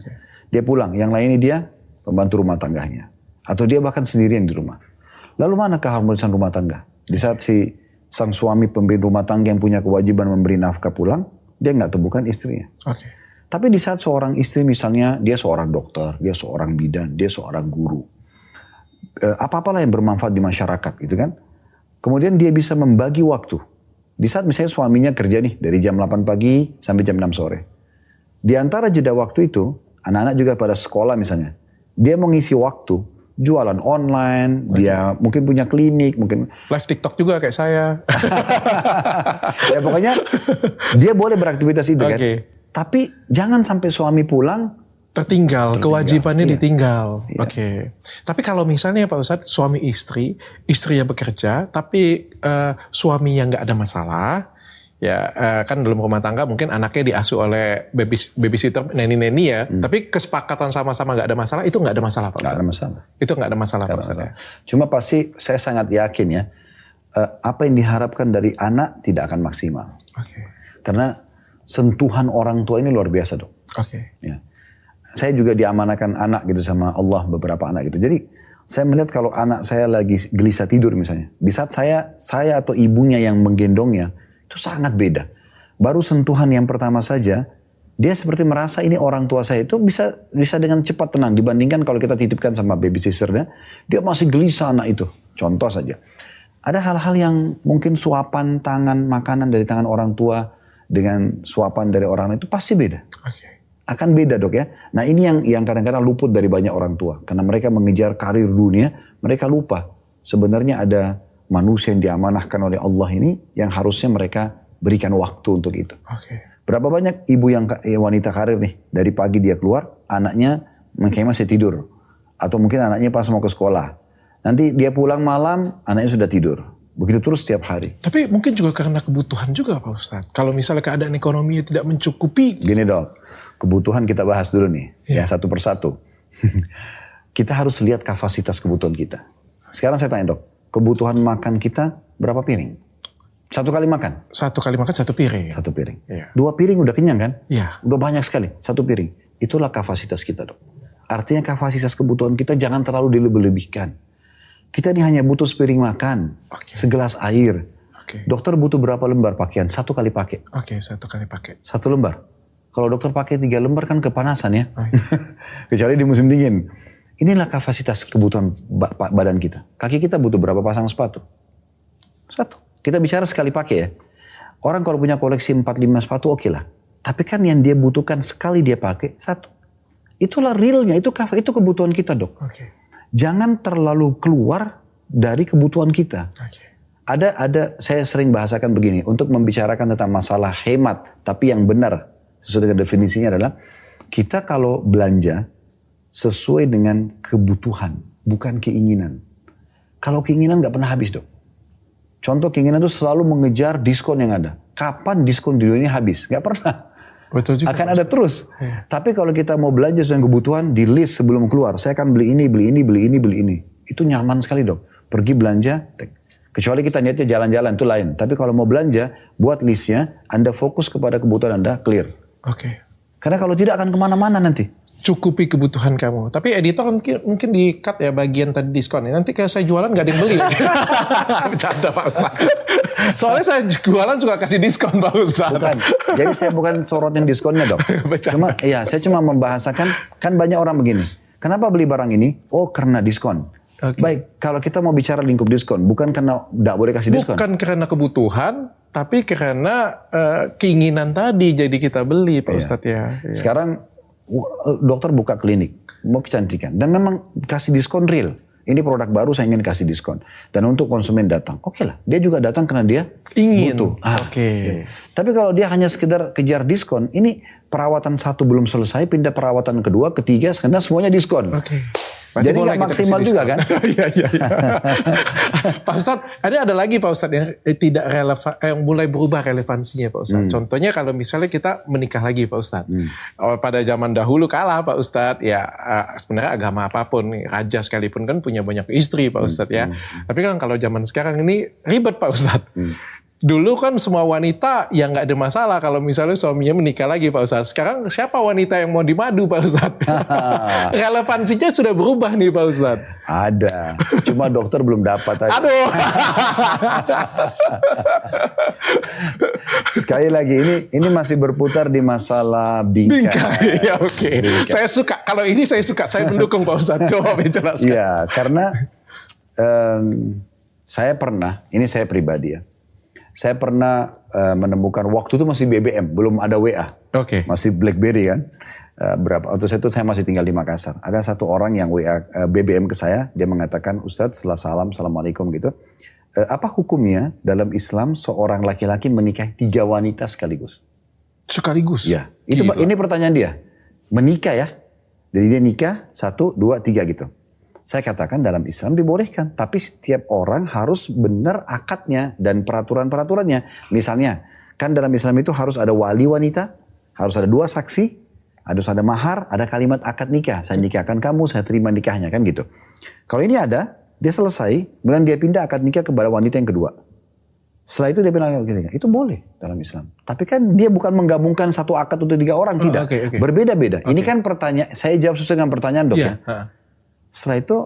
Dia pulang, yang lain ini dia pembantu rumah tangganya. Atau dia bahkan sendirian di rumah. Lalu mana keharmonisan rumah tangga? Di saat si sang suami pemimpin rumah tangga yang punya kewajiban memberi nafkah pulang, dia nggak temukan istrinya. Tapi di saat seorang istri misalnya, dia seorang dokter, dia seorang bidan, dia seorang guru. Apa-apalah yang bermanfaat di masyarakat gitu kan. Kemudian dia bisa membagi waktu. Di saat misalnya suaminya kerja nih, dari jam 8 pagi sampai jam 6 sore. Di antara jeda waktu itu, anak-anak juga pada sekolah misalnya. Dia mengisi waktu, jualan online, dia mungkin punya klinik, mungkin live TikTok juga kayak saya. Ya pokoknya dia boleh beraktivitas itu kan. Tapi jangan sampai suami pulang tertinggal. Kewajibannya ditinggal. Tapi kalau misalnya Pak Ustadz suami istrinya bekerja, tapi suaminya nggak ada masalah. Ya kan dalam rumah tangga mungkin anaknya diasuh oleh babysitter, neni-neni ya. Tapi kesepakatan sama-sama nggak ada masalah, itu nggak ada masalah Pak Ustadz? Nggak ada masalah. Itu nggak ada masalah Pak Ustadz ya? Cuma pasti saya sangat yakin ya, apa yang diharapkan dari anak tidak akan maksimal. Karena sentuhan orang tua ini luar biasa Dok. Ya. Saya juga diamanakan anak gitu sama Allah, beberapa anak gitu. Jadi saya melihat kalau anak saya lagi gelisah tidur misalnya. Di saat saya atau ibunya yang menggendongnya, itu sangat beda. Baru sentuhan yang pertama saja, dia seperti merasa ini orang tua saya itu bisa dengan cepat tenang. Dibandingkan kalau kita titipkan sama babysitternya, dia masih gelisah anak itu. Contoh saja. Ada hal-hal yang mungkin suapan tangan, makanan dari tangan orang tua dengan suapan dari orang lain itu pasti beda. Akan beda Dok ya. Nah ini yang kadang-kadang luput dari banyak orang tua. Karena mereka mengejar karir dunia, mereka lupa. Sebenarnya ada manusia yang diamanahkan oleh Allah ini yang harusnya mereka berikan waktu untuk itu. Berapa banyak ibu yang wanita karir nih, dari pagi dia keluar, anaknya mungkin masih tidur. Atau mungkin anaknya pas mau ke sekolah. Nanti dia pulang malam, anaknya sudah tidur. Begitu terus setiap hari. Tapi mungkin juga karena kebutuhan juga Pak Ustadz. Kalau misalnya keadaan ekonomi tidak mencukupi. Gini Dok, kebutuhan kita bahas dulu nih. Ya satu persatu. Kita harus lihat kapasitas kebutuhan kita. Sekarang saya tanya Dok, kebutuhan makan kita berapa piring? Satu kali makan? Satu kali makan satu piring. Satu piring. 2 piring udah kenyang kan? Iya. Udah banyak sekali. 1 piring. Itulah kapasitas kita Dok. Artinya kapasitas kebutuhan kita jangan terlalu dilebih-lebihkan. Kita ini hanya butuh sepiring makan. Segelas air. Dokter butuh berapa lembar pakaian? 1 kali pakai. 1 kali pakai. 1 lembar. Kalau dokter pakai 3 lembar kan kepanasan ya. Kecuali di musim dingin. Inilah kapasitas kebutuhan badan kita. Kaki kita butuh berapa pasang sepatu? 1. Kita bicara sekali pakai ya. Orang kalau punya koleksi 4-5 sepatu oke lah. Tapi kan yang dia butuhkan sekali dia pakai 1. Itulah realnya, itu kebutuhan kita Dok. Jangan terlalu keluar dari kebutuhan kita. Ada saya sering bahasakan begini. Untuk membicarakan tentang masalah hemat. Tapi yang benar sesuai dengan definisinya adalah kita kalau belanja sesuai dengan kebutuhan, bukan keinginan. Kalau keinginan gak pernah habis Dok. Contoh keinginan itu selalu mengejar diskon yang ada. Kapan diskon di dunia habis? Gak pernah. Betul juga. Akan ada terus. Tapi kalau kita mau belanja sesuai kebutuhan, di list sebelum keluar. Saya akan beli ini, beli ini, beli ini, beli ini. Itu nyaman sekali Dok. Pergi belanja, kecuali kita niatnya jalan-jalan, itu lain. Tapi kalau mau belanja, buat listnya, Anda fokus kepada kebutuhan Anda, clear. Karena kalau tidak akan kemana-mana nanti. Cukupi kebutuhan kamu. Tapi editor mungkin di-cut ya bagian tadi diskon. Nanti kalau saya jualan gak ada yang beli. Bercanda Pak Ustadz. Soalnya saya jualan suka kasih diskon Pak Ustadz. Bukan. Jadi saya bukan sorotin diskonnya Dok. Saya cuma membahasakan, kan banyak orang begini. Kenapa beli barang ini? Oh karena diskon. Baik, kalau kita mau bicara lingkup diskon, bukan karena tidak boleh kasih diskon. Bukan karena kebutuhan, tapi karena keinginan tadi jadi kita beli Pak Ustadz ya. Sekarang dokter buka klinik, mau kecantikan. Dan memang kasih diskon real. Ini produk baru saya ingin kasih diskon. Dan untuk konsumen datang. Oke lah, dia juga datang karena dia ingin. Butuh. Tapi kalau dia hanya sekedar kejar diskon, ini perawatan 1 belum selesai, pindah perawatan kedua, ketiga, karena semuanya diskon. Jadi nggak maksimal juga kan? Iya. Pak Ustadz, ada lagi Pak Ustadz yang tidak relevan, yang mulai berubah relevansinya Pak Ustadz. Contohnya kalau misalnya kita menikah lagi Pak Ustadz. Pada zaman dahulu kalah Pak Ustadz, ya sebenarnya agama apapun, raja sekalipun kan punya banyak istri Pak Ustadz ya. Tapi kan kalau zaman sekarang ini ribet Pak Ustadz. Dulu kan semua wanita yang nggak ada masalah kalau misalnya suaminya menikah lagi Pak Ustadz. Sekarang siapa wanita yang mau dimadu Pak Ustadz? Relevansinya sudah berubah nih Pak Ustadz. Ada, cuma dokter belum dapat aja. Aduh. Sekali lagi ini masih berputar di masalah bingkai. Ya oke. Saya suka, kalau ini saya suka, saya mendukung Pak Ustadz. Coba dijelaskan. Iya, karena saya pernah, ini saya pribadi ya. Saya pernah menemukan waktu itu masih BBM, belum ada WA. Masih BlackBerry kan. Waktu saya masih tinggal di Makassar. Ada satu orang yang WA BBM ke saya, dia mengatakan, Ustadz setelah salam, assalamualaikum gitu. Apa hukumnya dalam Islam seorang laki-laki menikahi 3 wanita sekaligus? Sekaligus? Ya, ini pertanyaan dia. Menikah ya. Jadi dia nikah 1, 2, 3 gitu. Saya katakan dalam Islam dibolehkan, tapi setiap orang harus benar akadnya dan peraturan-peraturannya. Misalnya, kan dalam Islam itu harus ada wali wanita, harus ada 2 saksi, harus ada mahar, ada kalimat akad nikah. Saya nikahkan kamu, saya terima nikahnya, kan gitu. Kalau ini ada, dia selesai, kemudian dia pindah akad nikah kepada wanita yang kedua. Setelah itu dia bilang, itu boleh dalam Islam. Tapi kan dia bukan menggabungkan satu akad untuk 3 orang, tidak. Berbeda-beda. Ini kan pertanyaan, saya jawab sesuai dengan pertanyaan dok ya. Setelah itu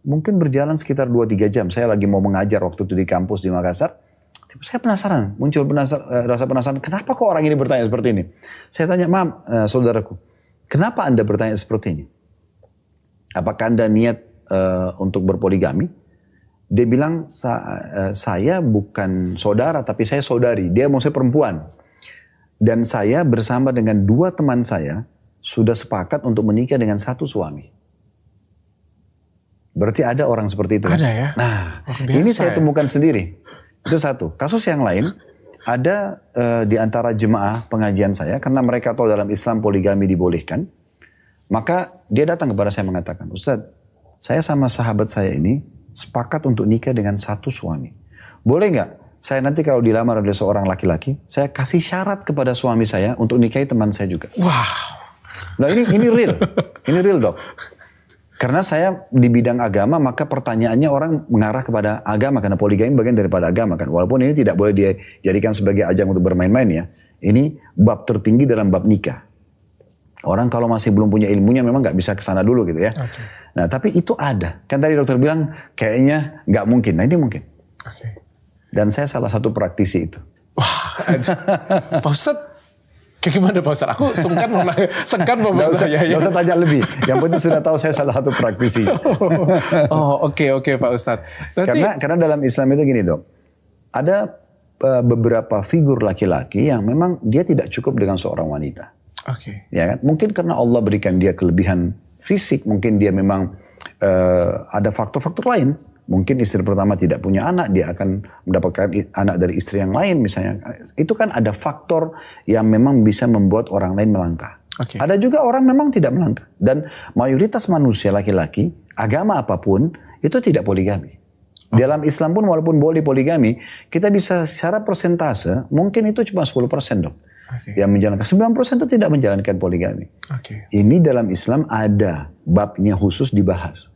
mungkin berjalan sekitar 2-3 jam. Saya lagi mau mengajar waktu itu di kampus di Makassar. Saya penasaran, muncul rasa penasaran. Kenapa kok orang ini bertanya seperti ini? Saya tanya, maaf saudaraku, kenapa Anda bertanya seperti ini? Apakah Anda niat untuk berpoligami? Dia bilang, saya bukan saudara tapi saya saudari. Dia mau saya perempuan. Dan saya bersama dengan 2 teman saya sudah sepakat untuk menikah dengan 1 suami. Berarti ada orang seperti itu. Ada ya? Nah, ini saya temukan sendiri. Itu satu. Kasus yang lain, ada di antara jemaah pengajian saya, karena mereka tahu dalam Islam poligami dibolehkan, maka dia datang kepada saya mengatakan, Ustadz, saya sama sahabat saya ini sepakat untuk nikah dengan 1 suami. Boleh nggak? Saya nanti kalau dilamar oleh seorang laki-laki, saya kasih syarat kepada suami saya untuk nikahi teman saya juga. Wow. Nah ini real. Ini real dok. Karena saya di bidang agama, maka pertanyaannya orang mengarah kepada agama. Karena poligami bagian daripada agama kan. Walaupun ini tidak boleh dijadikan sebagai ajang untuk bermain-main ya. Ini bab tertinggi dalam bab nikah. Orang kalau masih belum punya ilmunya memang nggak bisa kesana dulu gitu ya. Nah tapi itu ada. Kan tadi dokter bilang kayaknya nggak mungkin. Nah ini mungkin. Dan saya salah satu praktisi itu. Wah, Pak Ustadz. Kayak gimana Pak Ustadz? Aku sengkan mau bertanya. Gak usah tanya lebih. Yang penting sudah tahu saya salah satu praktisi. Oke Pak Ustadz. Karena dalam Islam itu gini dok. Ada beberapa figur laki-laki yang memang dia tidak cukup dengan seorang wanita. Ya kan? Mungkin karena Allah berikan dia kelebihan fisik. Mungkin dia memang ada faktor-faktor lain. Mungkin istri pertama tidak punya anak, dia akan mendapatkan anak dari istri yang lain misalnya. Itu kan ada faktor yang memang bisa membuat orang lain melangkah. Ada juga orang memang tidak melangkah. Dan mayoritas manusia laki-laki, agama apapun, itu tidak poligami. Dalam Islam pun walaupun boleh poligami, kita bisa secara persentase, mungkin itu cuma 10% dok. Yang menjalankan, 9% itu tidak menjalankan poligami. Ini dalam Islam ada babnya khusus dibahas.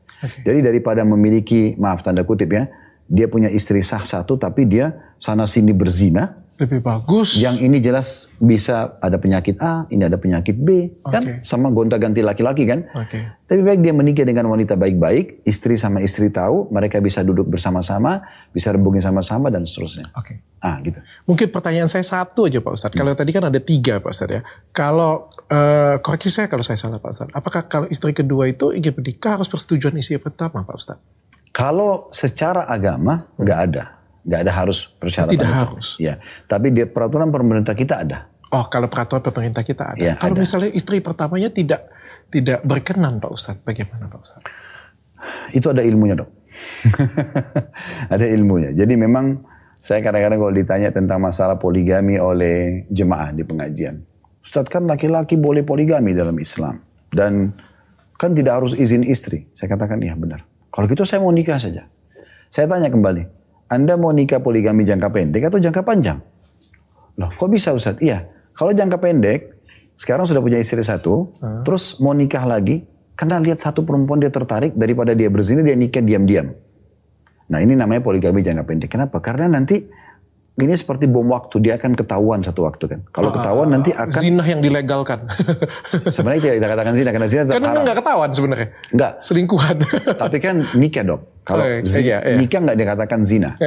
Jadi daripada memiliki, maaf tanda kutip ya, dia punya istri sah 1 tapi dia sana sini berzina. Lebih bagus. Yang ini jelas bisa ada penyakit A, ini ada penyakit B. Kan sama gonta-ganti laki-laki kan. Tapi baik dia menikah dengan wanita baik-baik, istri sama istri tahu, mereka bisa duduk bersama-sama, bisa rembungin sama-sama dan seterusnya. Gitu. Mungkin pertanyaan saya 1 aja Pak Ustadz. Kalau tadi kan ada 3 Pak Ustadz ya. Kalau, koreksi saya kalau saya salah Pak Ustadz. Apakah kalau istri kedua itu ingin menikah harus persetujuan istri pertama Pak Ustadz? Kalau secara agama nggak ada. Nggak ada harus persyaratan. Tidak harus. Ya, tapi di peraturan pemerintah kita ada. Oh, kalau peraturan pemerintah kita ada. Ya, kalau ada. Misalnya istri pertamanya tidak berkenan Pak Ustadz, bagaimana Pak Ustadz? Itu ada ilmunya dok. Ada ilmunya. Jadi memang saya kadang-kadang kalau ditanya tentang masalah poligami oleh jemaah di pengajian, Ustadz kan laki-laki boleh poligami dalam Islam dan Kan tidak harus izin istri. Saya katakan iya benar. Kalau gitu saya mau nikah saja. Saya tanya kembali, Anda mau nikah poligami jangka pendek atau jangka panjang? Loh kok bisa Ustaz? Iya, kalau jangka pendek, sekarang sudah punya istri satu, terus mau nikah lagi, karena lihat satu perempuan dia tertarik, daripada dia berzina dia nikah diam-diam. Nah ini namanya poligami jangka pendek. Kenapa? Karena nanti ini seperti bom waktu, dia akan ketahuan satu waktu kan. Kalau ketahuan nanti akan... Zina yang dilegalkan. Sebenarnya tidak kita katakan zina, karena zina tetap haram. Kan nggak ketahuan sebenarnya. Enggak. Selingkuhan. Tapi kan nikah dok. Kalau nikah nggak dikatakan zina.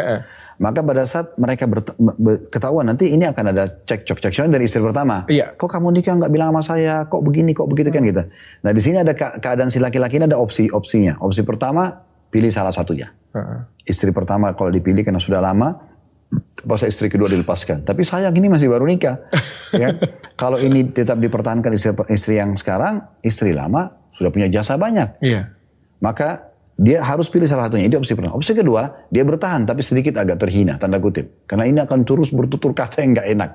Maka pada saat mereka ketahuan nanti ini akan ada cekcok dari istri pertama. Kok kamu nikah nggak bilang sama saya? Kok begini, kok begitu kan gitu. Nah di sini ada keadaan si laki-laki ini ada opsinya. Opsi pertama, pilih salah satunya. Istri pertama kalau dipilih karena sudah lama, pas istri kedua dilepaskan. Tapi sayang ini masih baru nikah. Ya. Kalau ini tetap dipertahankan istri yang sekarang, istri lama sudah punya jasa banyak. Maka dia harus pilih salah satunya. Ini opsi pertama. Opsi kedua, dia bertahan tapi sedikit agak terhina, tanda kutip. Karena ini akan terus bertutur kata yang gak enak.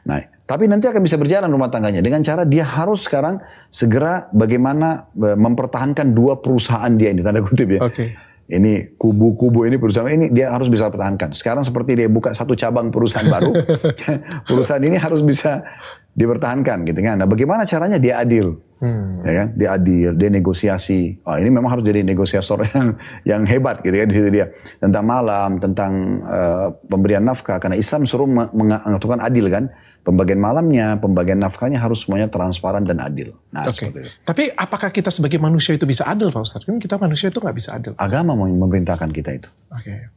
Nah, tapi nanti akan bisa berjalan rumah tangganya dengan cara dia harus sekarang segera bagaimana mempertahankan dua perusahaan dia ini, tanda kutip ya. Ini kubu-kubu ini perusahaan ini dia harus bisa pertahankan. Sekarang seperti dia buka satu cabang perusahaan baru, perusahaan ini harus bisa dipertahankan gitu kan. Nah, bagaimana caranya dia adil, ya kan? Dia adil, dia negosiasi. Oh, ini memang harus jadi negosiator yang hebat gitu ya di situ dia. Tentang malam, tentang pemberian nafkah. Karena Islam suruh mengaturkan adil kan. Pembagian malamnya, pembagian nafkahnya harus semuanya transparan dan adil. Nah, tapi apakah kita sebagai manusia itu bisa adil Pak Ustadz? Kan kita manusia itu nggak bisa adil. Agama mau memerintahkan kita itu.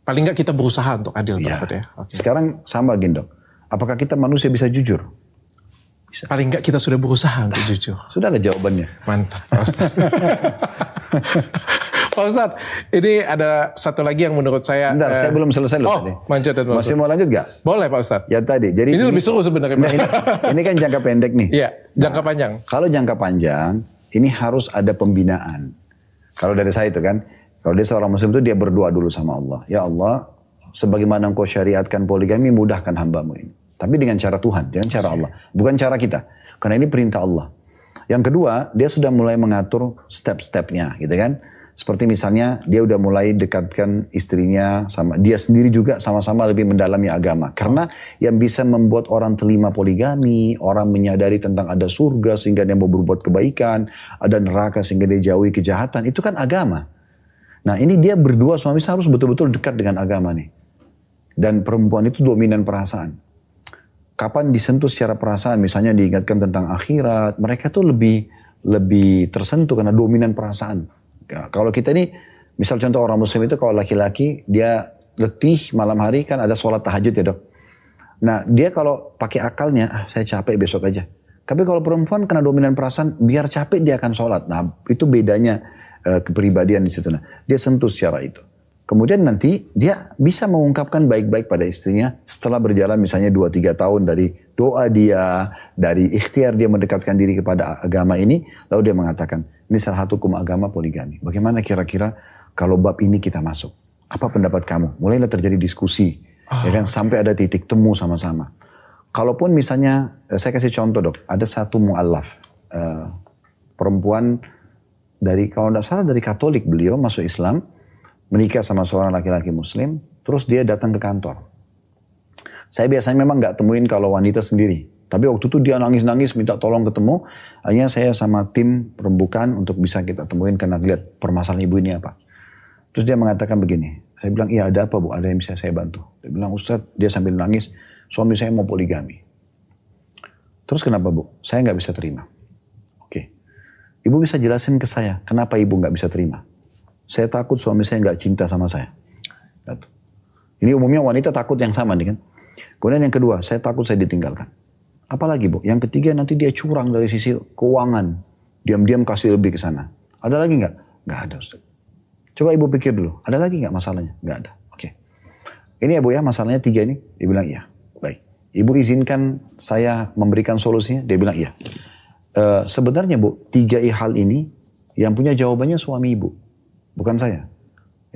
Paling nggak kita berusaha untuk adil Pak Ustadz ya. Sekarang sama Gendok. Apakah kita manusia bisa jujur? Bisa. Paling nggak kita sudah berusaha untuk jujur. Sudah ada jawabannya. Mantap Pak Ustadz. Pak Ustadz, ini ada satu lagi yang menurut saya... Bentar, saya belum selesai loh tadi. Masih mau lanjut gak? Boleh Pak Ustadz. Ya tadi. Jadi ini lebih seru sebenarnya. Ini kan jangka pendek nih. Iya, jangka panjang. Kalau jangka panjang, ini harus ada pembinaan. Kalau dari saya itu kan, kalau dia seorang muslim itu dia berdoa dulu sama Allah. Ya Allah, sebagaimana engkau syariatkan poligami, mudahkan hambamu ini. Tapi dengan cara Tuhan, dengan cara Allah. Bukan cara kita. Karena ini perintah Allah. Yang kedua, dia sudah mulai mengatur step-stepnya gitu kan. Seperti misalnya dia udah mulai dekatkan istrinya sama dia sendiri juga sama-sama lebih mendalami agama. Karena yang bisa membuat orang terima poligami, orang menyadari tentang ada surga sehingga dia mau berbuat kebaikan, ada neraka sehingga dia jauhi kejahatan, itu kan agama. Nah ini dia berdua suami istri harus betul-betul dekat dengan agama nih. Dan perempuan itu dominan perasaan. Kapan disentuh secara perasaan, misalnya diingatkan tentang akhirat, mereka tuh lebih tersentuh karena dominan perasaan. Ya, kalau kita ini, misal contoh orang muslim itu kalau laki-laki dia letih malam hari kan ada sholat tahajud ya dok. Nah dia kalau pakai akalnya, saya capek besok aja. Tapi kalau perempuan kena dominan perasaan, biar capek dia akan sholat. Nah itu bedanya kepribadian di situ. Nah, dia sentuh secara itu. Kemudian nanti dia bisa mengungkapkan baik-baik pada istrinya setelah berjalan misalnya 2-3 tahun dari doa dia, dari ikhtiar dia mendekatkan diri kepada agama ini. Lalu dia mengatakan, ini salah satu hukum agama poligami. Bagaimana kira-kira kalau bab ini kita masuk? Apa pendapat kamu? Mulailah terjadi diskusi. Ya kan? Sampai ada titik temu sama-sama. Kalaupun misalnya, saya kasih contoh dok. Ada satu mu'allaf. Perempuan dari, kalau tidak salah dari Katolik beliau masuk Islam. Menikah sama seorang laki-laki muslim, terus dia datang ke kantor. Saya biasanya memang gak temuin kalau wanita sendiri. Tapi waktu itu dia nangis-nangis minta tolong ketemu. Akhirnya saya sama tim rembukan untuk bisa kita temuin karena lihat permasalahan ibu ini apa. Terus dia mengatakan begini. Saya bilang, iya ada apa bu? Ada yang bisa saya bantu? Dia bilang, Ustadz, dia sambil nangis, suami saya mau poligami. Terus kenapa bu? Saya gak bisa terima. Oke. Ibu bisa jelasin ke saya, kenapa ibu gak bisa terima? Saya takut suami saya nggak cinta sama saya. Ini umumnya wanita takut yang sama nih kan. Kemudian yang kedua, saya takut saya ditinggalkan. Apalagi bu? Yang ketiga nanti dia curang dari sisi keuangan. Diam-diam kasih lebih ke sana. Ada lagi nggak? Nggak ada Ustaz. Coba ibu pikir dulu. Ada lagi nggak masalahnya? Nggak ada. Oke. Ini ya bu ya masalahnya 3 ini. Dia bilang iya. Baik. Ibu izinkan saya memberikan solusinya? Dia bilang iya. Sebenarnya bu, 3 hal ini yang punya jawabannya suami ibu. Bukan saya,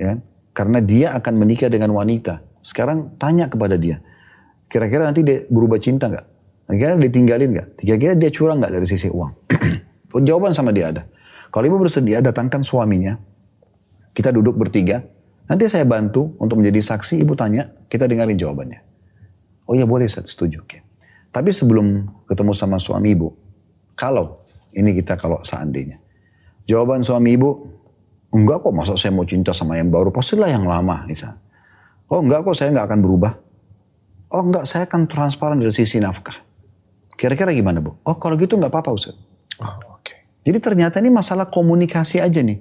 ya, karena dia akan menikah dengan wanita. Sekarang tanya kepada dia, kira-kira nanti dia berubah cinta nggak? Kira-kira dia tinggalin nggak? Kira-kira dia curang nggak dari sisi uang? Jawaban sama dia ada. Kalau ibu bersedia, datangkan suaminya. Kita duduk bertiga. Nanti saya bantu untuk menjadi saksi, ibu tanya, kita dengarin jawabannya. Oh iya boleh, Ustaz, setuju. Oke. Tapi sebelum ketemu sama suami ibu, kalau seandainya. Jawaban suami ibu, enggak kok, masa saya mau cinta sama yang baru, pastilah yang lama. Misalnya. Oh enggak kok, saya enggak akan berubah. Oh enggak, saya akan transparan dari sisi nafkah. Kira-kira gimana Bu? Oh kalau gitu enggak apa-apa Ustaz. Oh, oke. Jadi ternyata ini masalah komunikasi aja nih.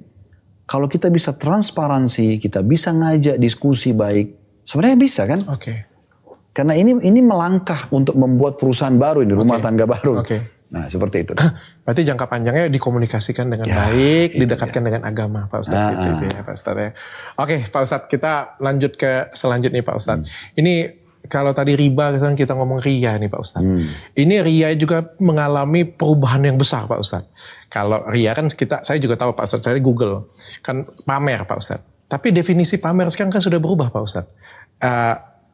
Kalau kita bisa transparansi, kita bisa ngajak diskusi baik, sebenarnya bisa kan? Oke. Karena ini melangkah untuk membuat perusahaan baru, ini rumah tangga baru. Oke. Nah seperti itu. Berarti jangka panjangnya dikomunikasikan dengan baik, didekatkan dengan agama Pak Ustadz. Gitu ya Pak Ustadz ya. Oke Pak Ustadz, kita lanjut ke selanjutnya Pak Ustadz. Ini kalau tadi riba kita ngomong ria nih Pak Ustadz. Ini ria juga mengalami perubahan yang besar Pak Ustadz. Kalau ria kan saya juga tahu Pak Ustadz, saya Google. Kan pamer Pak Ustadz. Tapi definisi pamer sekarang kan sudah berubah Pak Ustadz.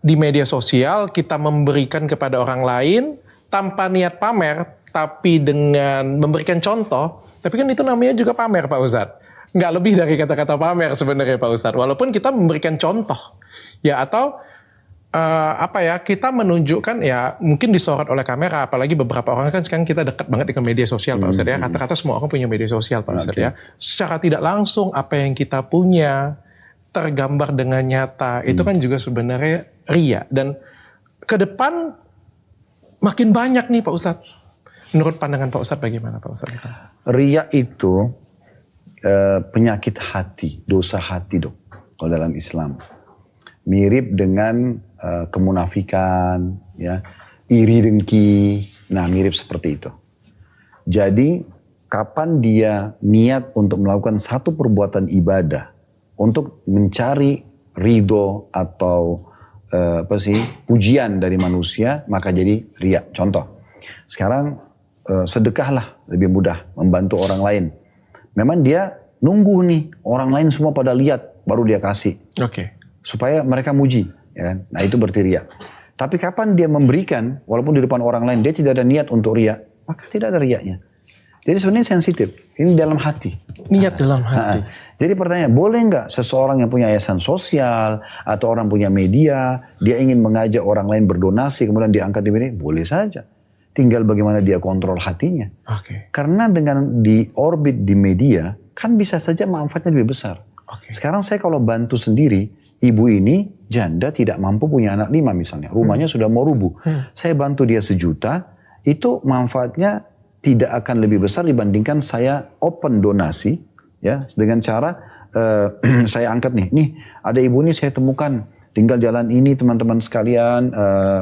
Di media sosial kita memberikan kepada orang lain tanpa niat pamer, tapi dengan memberikan contoh, tapi kan itu namanya juga pamer Pak Ustadz. Nggak lebih dari kata-kata pamer sebenarnya Pak Ustadz. Walaupun kita memberikan contoh. Ya atau kita menunjukkan ya mungkin disorot oleh kamera, apalagi beberapa orang kan sekarang kita dekat banget dengan media sosial Pak Ustadz ya. Kata-kata semua orang punya media sosial Pak Ustadz ya. Secara tidak langsung apa yang kita punya tergambar dengan nyata, itu kan juga sebenarnya ria. Dan ke depan makin banyak nih Pak Ustadz. Menurut pandangan Pak Ustadz bagaimana Pak Ustadz? Ria itu penyakit hati, dosa hati dok. Kalau dalam Islam. Mirip dengan kemunafikan, ya, iri dengki. Nah mirip seperti itu. Jadi kapan dia niat untuk melakukan satu perbuatan ibadah. Untuk mencari ridho atau pujian dari manusia. Maka jadi ria. Contoh. Sekarang sedekahlah lebih mudah membantu orang lain. Memang dia nunggu nih orang lain semua pada lihat baru dia kasih. Oke. Supaya mereka muji, ya kan? Nah itu berarti ria. Tapi kapan dia memberikan, walaupun di depan orang lain dia tidak ada niat untuk ria, maka tidak ada riaknya. Jadi sebenarnya sensitif. Ini dalam hati. Niat dalam hati. Jadi pertanyaan, boleh nggak seseorang yang punya yayasan sosial atau orang punya media, dia ingin mengajak orang lain berdonasi, kemudian diangkat di media? Boleh saja. Tinggal bagaimana dia kontrol hatinya. Karena dengan di orbit di media, kan bisa saja manfaatnya lebih besar. Sekarang saya kalau bantu sendiri, ibu ini janda tidak mampu punya anak 5 misalnya. Rumahnya sudah mau rubuh. Saya bantu dia 1 juta, itu manfaatnya tidak akan lebih besar dibandingkan saya open donasi. Ya, dengan cara saya angkat nih ada ibu ini saya temukan. Tinggal jalan ini teman-teman sekalian,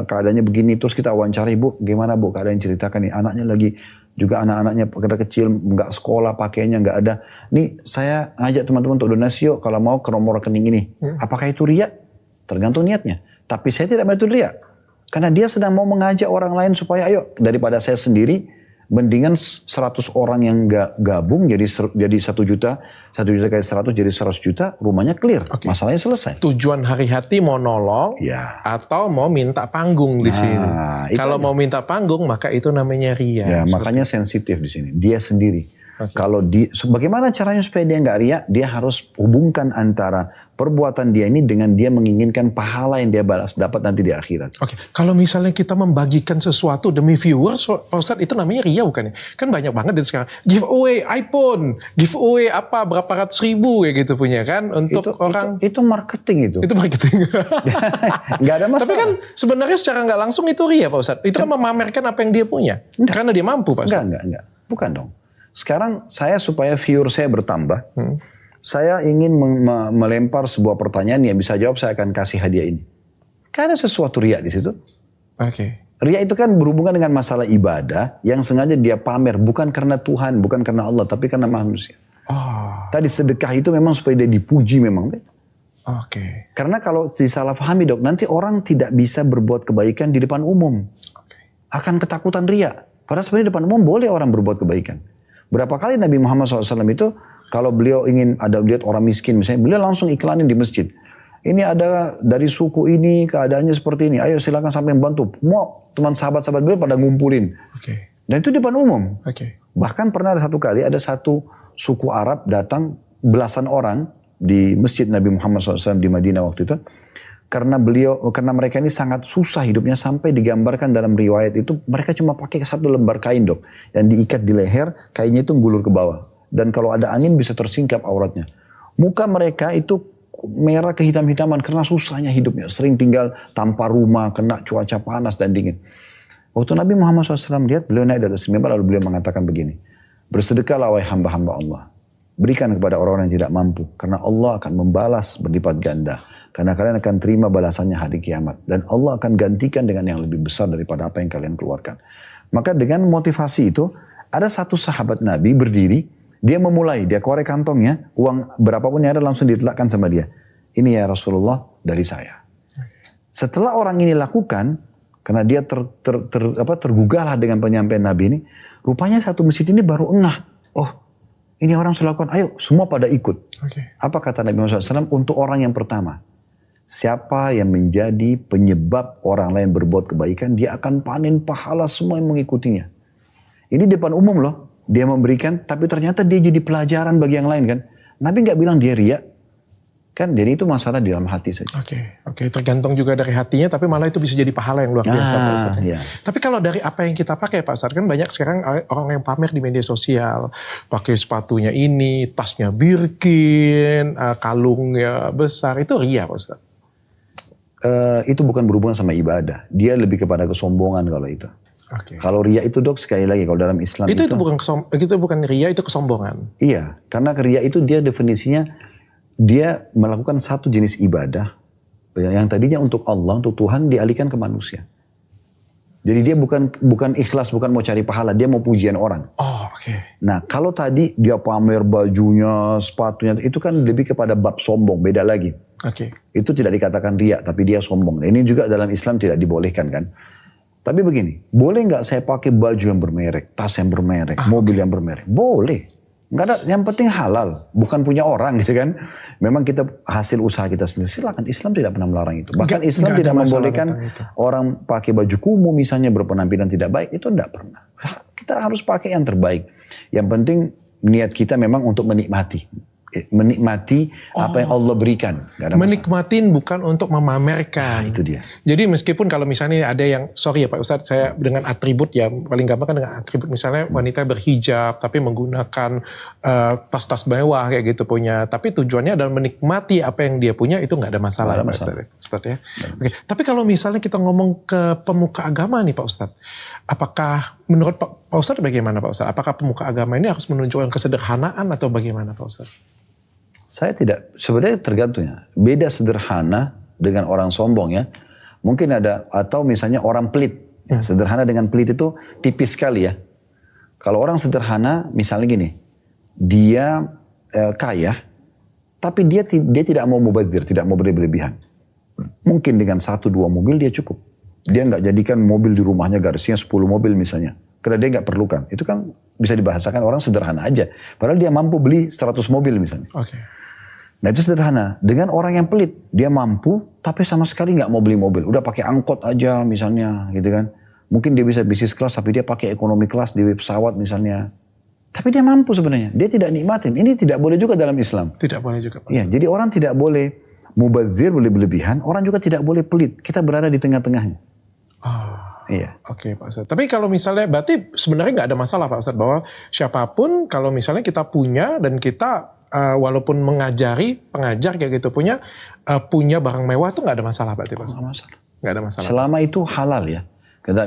keadaannya begini. Terus kita wawancara ibu, gimana bu keadaan ceritakan nih. Anaknya lagi, juga anak-anaknya pada kecil, nggak sekolah, pakaiannya nggak ada. Nih saya ngajak teman-teman untuk donasi yuk, kalau mau ke nomor rekening ini. Apakah itu riya? Tergantung niatnya. Tapi saya tidak mau itu riya. Karena dia sedang mau mengajak orang lain supaya ayo, daripada saya sendiri, mendingan 100 orang yang gabung jadi 1 juta kali 100 jadi 100 juta, rumahnya clear, masalahnya selesai. Tujuan hari hati mau nolong atau mau minta panggung di sini. Kalau mau minta panggung maka itu namanya ria. Ya, makanya sensitif di sini. Dia sendiri. Kalau bagaimana caranya supaya dia nggak ria? Dia harus hubungkan antara perbuatan dia ini dengan dia menginginkan pahala yang dia balas dapat nanti di akhirat. Kalau misalnya kita membagikan sesuatu demi viewers, Pak Ustadz, itu namanya ria bukan ya? Kan banyak banget di sekarang. Giveaway iPhone, giveaway apa berapa ratus ribu ya gitu punya kan untuk orang. Itu marketing itu. Itu marketing. Nggak ada masalah. Tapi kan sebenarnya secara nggak langsung itu ria Pak Ustadz. Itu kan memamerkan apa yang dia punya. Karena dia mampu Pak Ustadz. Enggak. Bukan dong. Sekarang saya supaya viewer saya bertambah, saya ingin melempar sebuah pertanyaan yang bisa jawab, saya akan kasih hadiah ini. Kan ada sesuatu riya di situ. Riya itu kan berhubungan dengan masalah ibadah yang sengaja dia pamer bukan karena Tuhan, bukan karena Allah, tapi karena manusia. Tadi sedekah itu memang supaya dia dipuji memang. Karena kalau disalahpahami dok, nanti orang tidak bisa berbuat kebaikan di depan umum. Akan ketakutan riya. Padahal sebenarnya di depan umum boleh orang berbuat kebaikan. Berapa kali Nabi Muhammad SAW itu kalau beliau ingin ada lihat orang miskin misalnya, beliau langsung iklanin di masjid. Ini ada dari suku ini keadaannya seperti ini. Ayo silakan sampai membantu. Mau teman sahabat-sahabat beliau pada ngumpulin. Dan itu di depan umum. Bahkan pernah ada satu kali ada satu suku Arab datang belasan orang di masjid Nabi Muhammad SAW di Madinah waktu itu. Karena mereka ini sangat susah hidupnya sampai digambarkan dalam riwayat itu mereka cuma pakai satu lembar kain dok yang diikat di leher, kainnya itu ngulur ke bawah dan kalau ada angin bisa tersingkap auratnya. Muka mereka itu merah kehitam-hitaman karena susahnya hidupnya, sering tinggal tanpa rumah, kena cuaca panas dan dingin. Waktu Nabi Muhammad SAW lihat, beliau naik dari atas mimbar lalu beliau mengatakan begini, bersedekahlah wahai hamba-hamba Allah, berikan kepada orang-orang yang tidak mampu karena Allah akan membalas berlipat ganda. Karena kalian akan terima balasannya hari kiamat. Dan Allah akan gantikan dengan yang lebih besar daripada apa yang kalian keluarkan. Maka dengan motivasi itu, ada satu sahabat Nabi berdiri, dia memulai, dia korek kantongnya, uang berapapun yang ada langsung ditelakkan sama dia. Ini ya Rasulullah dari saya. Setelah orang ini lakukan, karena dia tergugahlah dengan penyampaian Nabi ini, rupanya satu masjid ini baru engah. Oh, ini orang sudah lakukan, ayo semua pada ikut. Apa kata Nabi Muhammad SAW? Untuk orang yang pertama, siapa yang menjadi penyebab orang lain berbuat kebaikan, dia akan panen pahala semua yang mengikutinya. Ini depan umum loh, dia memberikan, tapi ternyata dia jadi pelajaran bagi yang lain kan. Nabi nggak bilang dia riya, kan? Jadi itu masalah di dalam hati saja. Oke, tergantung juga dari hatinya, tapi malah itu bisa jadi pahala yang luar biasa Pak Ustadz. Iya. Tapi kalau dari apa yang kita pakai Pak Ustadz, kan banyak sekarang orang yang pamer di media sosial, pakai sepatunya ini, tasnya Birkin, kalungnya besar, itu riya Pak Ustadz. Itu bukan berhubungan sama ibadah. Dia lebih kepada kesombongan kalau itu. Kalau riya itu dok sekali lagi kalau dalam Islam itu bukan riya, itu kesombongan. Iya, karena riya itu dia definisinya dia melakukan satu jenis ibadah yang tadinya untuk Allah, untuk Tuhan dialihkan ke manusia. Jadi dia bukan ikhlas, bukan mau cari pahala, dia mau pujian orang. Nah, kalau tadi dia pamer bajunya, sepatunya, itu kan lebih kepada bab sombong, beda lagi. Itu tidak dikatakan riya, tapi dia sombong. Nah, ini juga dalam Islam tidak dibolehkan kan. Tapi begini, boleh nggak saya pakai baju yang bermerek, tas yang bermerek, mobil yang bermerek? Boleh. Nggak ada, yang penting halal, bukan punya orang gitu kan. Memang kita hasil usaha kita sendiri. Silakan, Islam tidak pernah melarang itu. Bahkan Islam tidak membolehkan orang pakai baju kumuh misalnya berpenampilan tidak baik, itu tidak pernah. Kita harus pakai yang terbaik. Yang penting niat kita memang untuk menikmati apa yang Allah berikan. Menikmatin bukan untuk memamerkan. Nah, itu dia. Jadi meskipun kalau misalnya ada yang, sorry ya Pak Ustadz, saya dengan atribut ya, paling gampang kan dengan atribut misalnya wanita berhijab tapi menggunakan tas-tas mewah kayak gitu punya. Tapi tujuannya adalah menikmati apa yang dia punya, itu nggak ada masalah, Pak Ustadz ya. Tapi kalau misalnya kita ngomong ke pemuka agama nih Pak Ustadz, apakah menurut Pak Ustadz bagaimana Pak Ustadz? Apakah pemuka agama ini harus menunjukkan kesederhanaan atau bagaimana Pak Ustadz? Saya tidak, sebenarnya tergantung ya. Beda sederhana dengan orang sombong ya. Mungkin ada, atau misalnya orang pelit. Ya, sederhana dengan pelit itu tipis sekali ya. Kalau orang sederhana, misalnya gini, dia kaya, tapi dia tidak mau mubazir, tidak mau berlebihan. Mungkin dengan 1-2 mobil dia cukup. Dia nggak jadikan mobil di rumahnya garisnya 10 mobil misalnya. Karena dia nggak perlukan. Itu kan bisa dibahasakan orang sederhana aja. Padahal dia mampu beli 100 mobil misalnya. Nah itu sederhana. Dengan orang yang pelit, dia mampu tapi sama sekali nggak mau beli mobil. Udah pakai angkot aja misalnya gitu kan. Mungkin dia bisa bisnis kelas tapi dia pakai ekonomi kelas di pesawat misalnya. Tapi dia mampu sebenarnya. Dia tidak nikmatin. Ini tidak boleh juga dalam Islam. Tidak boleh juga. Iya, jadi orang tidak boleh mubazir, boleh berlebihan. Orang juga tidak boleh pelit. Kita berada di tengah-tengahnya. Iya. Oke Pak Ustadz. Tapi kalau misalnya berarti sebenarnya nggak ada masalah Pak Ustadz bahwa siapapun kalau misalnya kita punya dan kita walaupun pengajar kayak gitu punya barang mewah tuh nggak ada masalah berarti Pak Ustadz. Nggak ada masalah. Selama itu halal ya.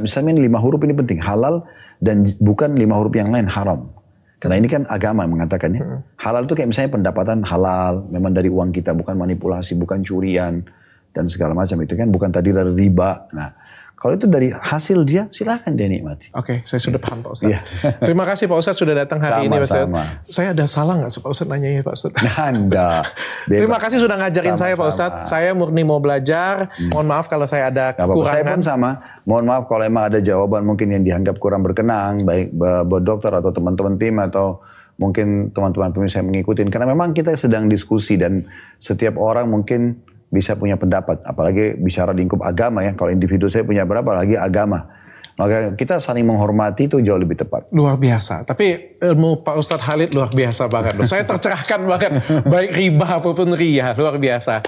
Misalnya 5 huruf ini penting, halal dan bukan 5 huruf yang lain haram. Karena ini kan agama mengatakannya. Halal itu kayak misalnya pendapatan halal, memang dari uang kita, bukan manipulasi, bukan curian dan segala macam itu kan, bukan tadi dari riba. Nah, kalau itu dari hasil dia, silahkan dia nikmati. Oke, saya sudah paham Pak Ustadz. Terima kasih Pak Ustadz sudah datang hari ini Pak Ustadz. Saya ada salah nggak Pak Ustadz nanyanya Pak Ustadz? Nanda. Terima kasih sudah ngajarin saya Pak Ustadz. Saya murni mau belajar. Mohon maaf kalau saya ada kekurangan. Saya pun sama. Mohon maaf kalau emang ada jawaban mungkin yang dianggap kurang berkenan, baik buat dokter atau teman-teman tim atau mungkin teman-teman pemirsa yang mengikuti. Karena memang kita sedang diskusi dan setiap orang mungkin bisa punya pendapat, apalagi bicara lingkup agama ya. Kalau individu saya punya berapa lagi agama. Maka kita saling menghormati itu jauh lebih tepat. Luar biasa. Tapi ilmu Pak Ustadz Khalid luar biasa banget loh. Saya tercerahkan banget. Baik riba apapun ria, luar biasa.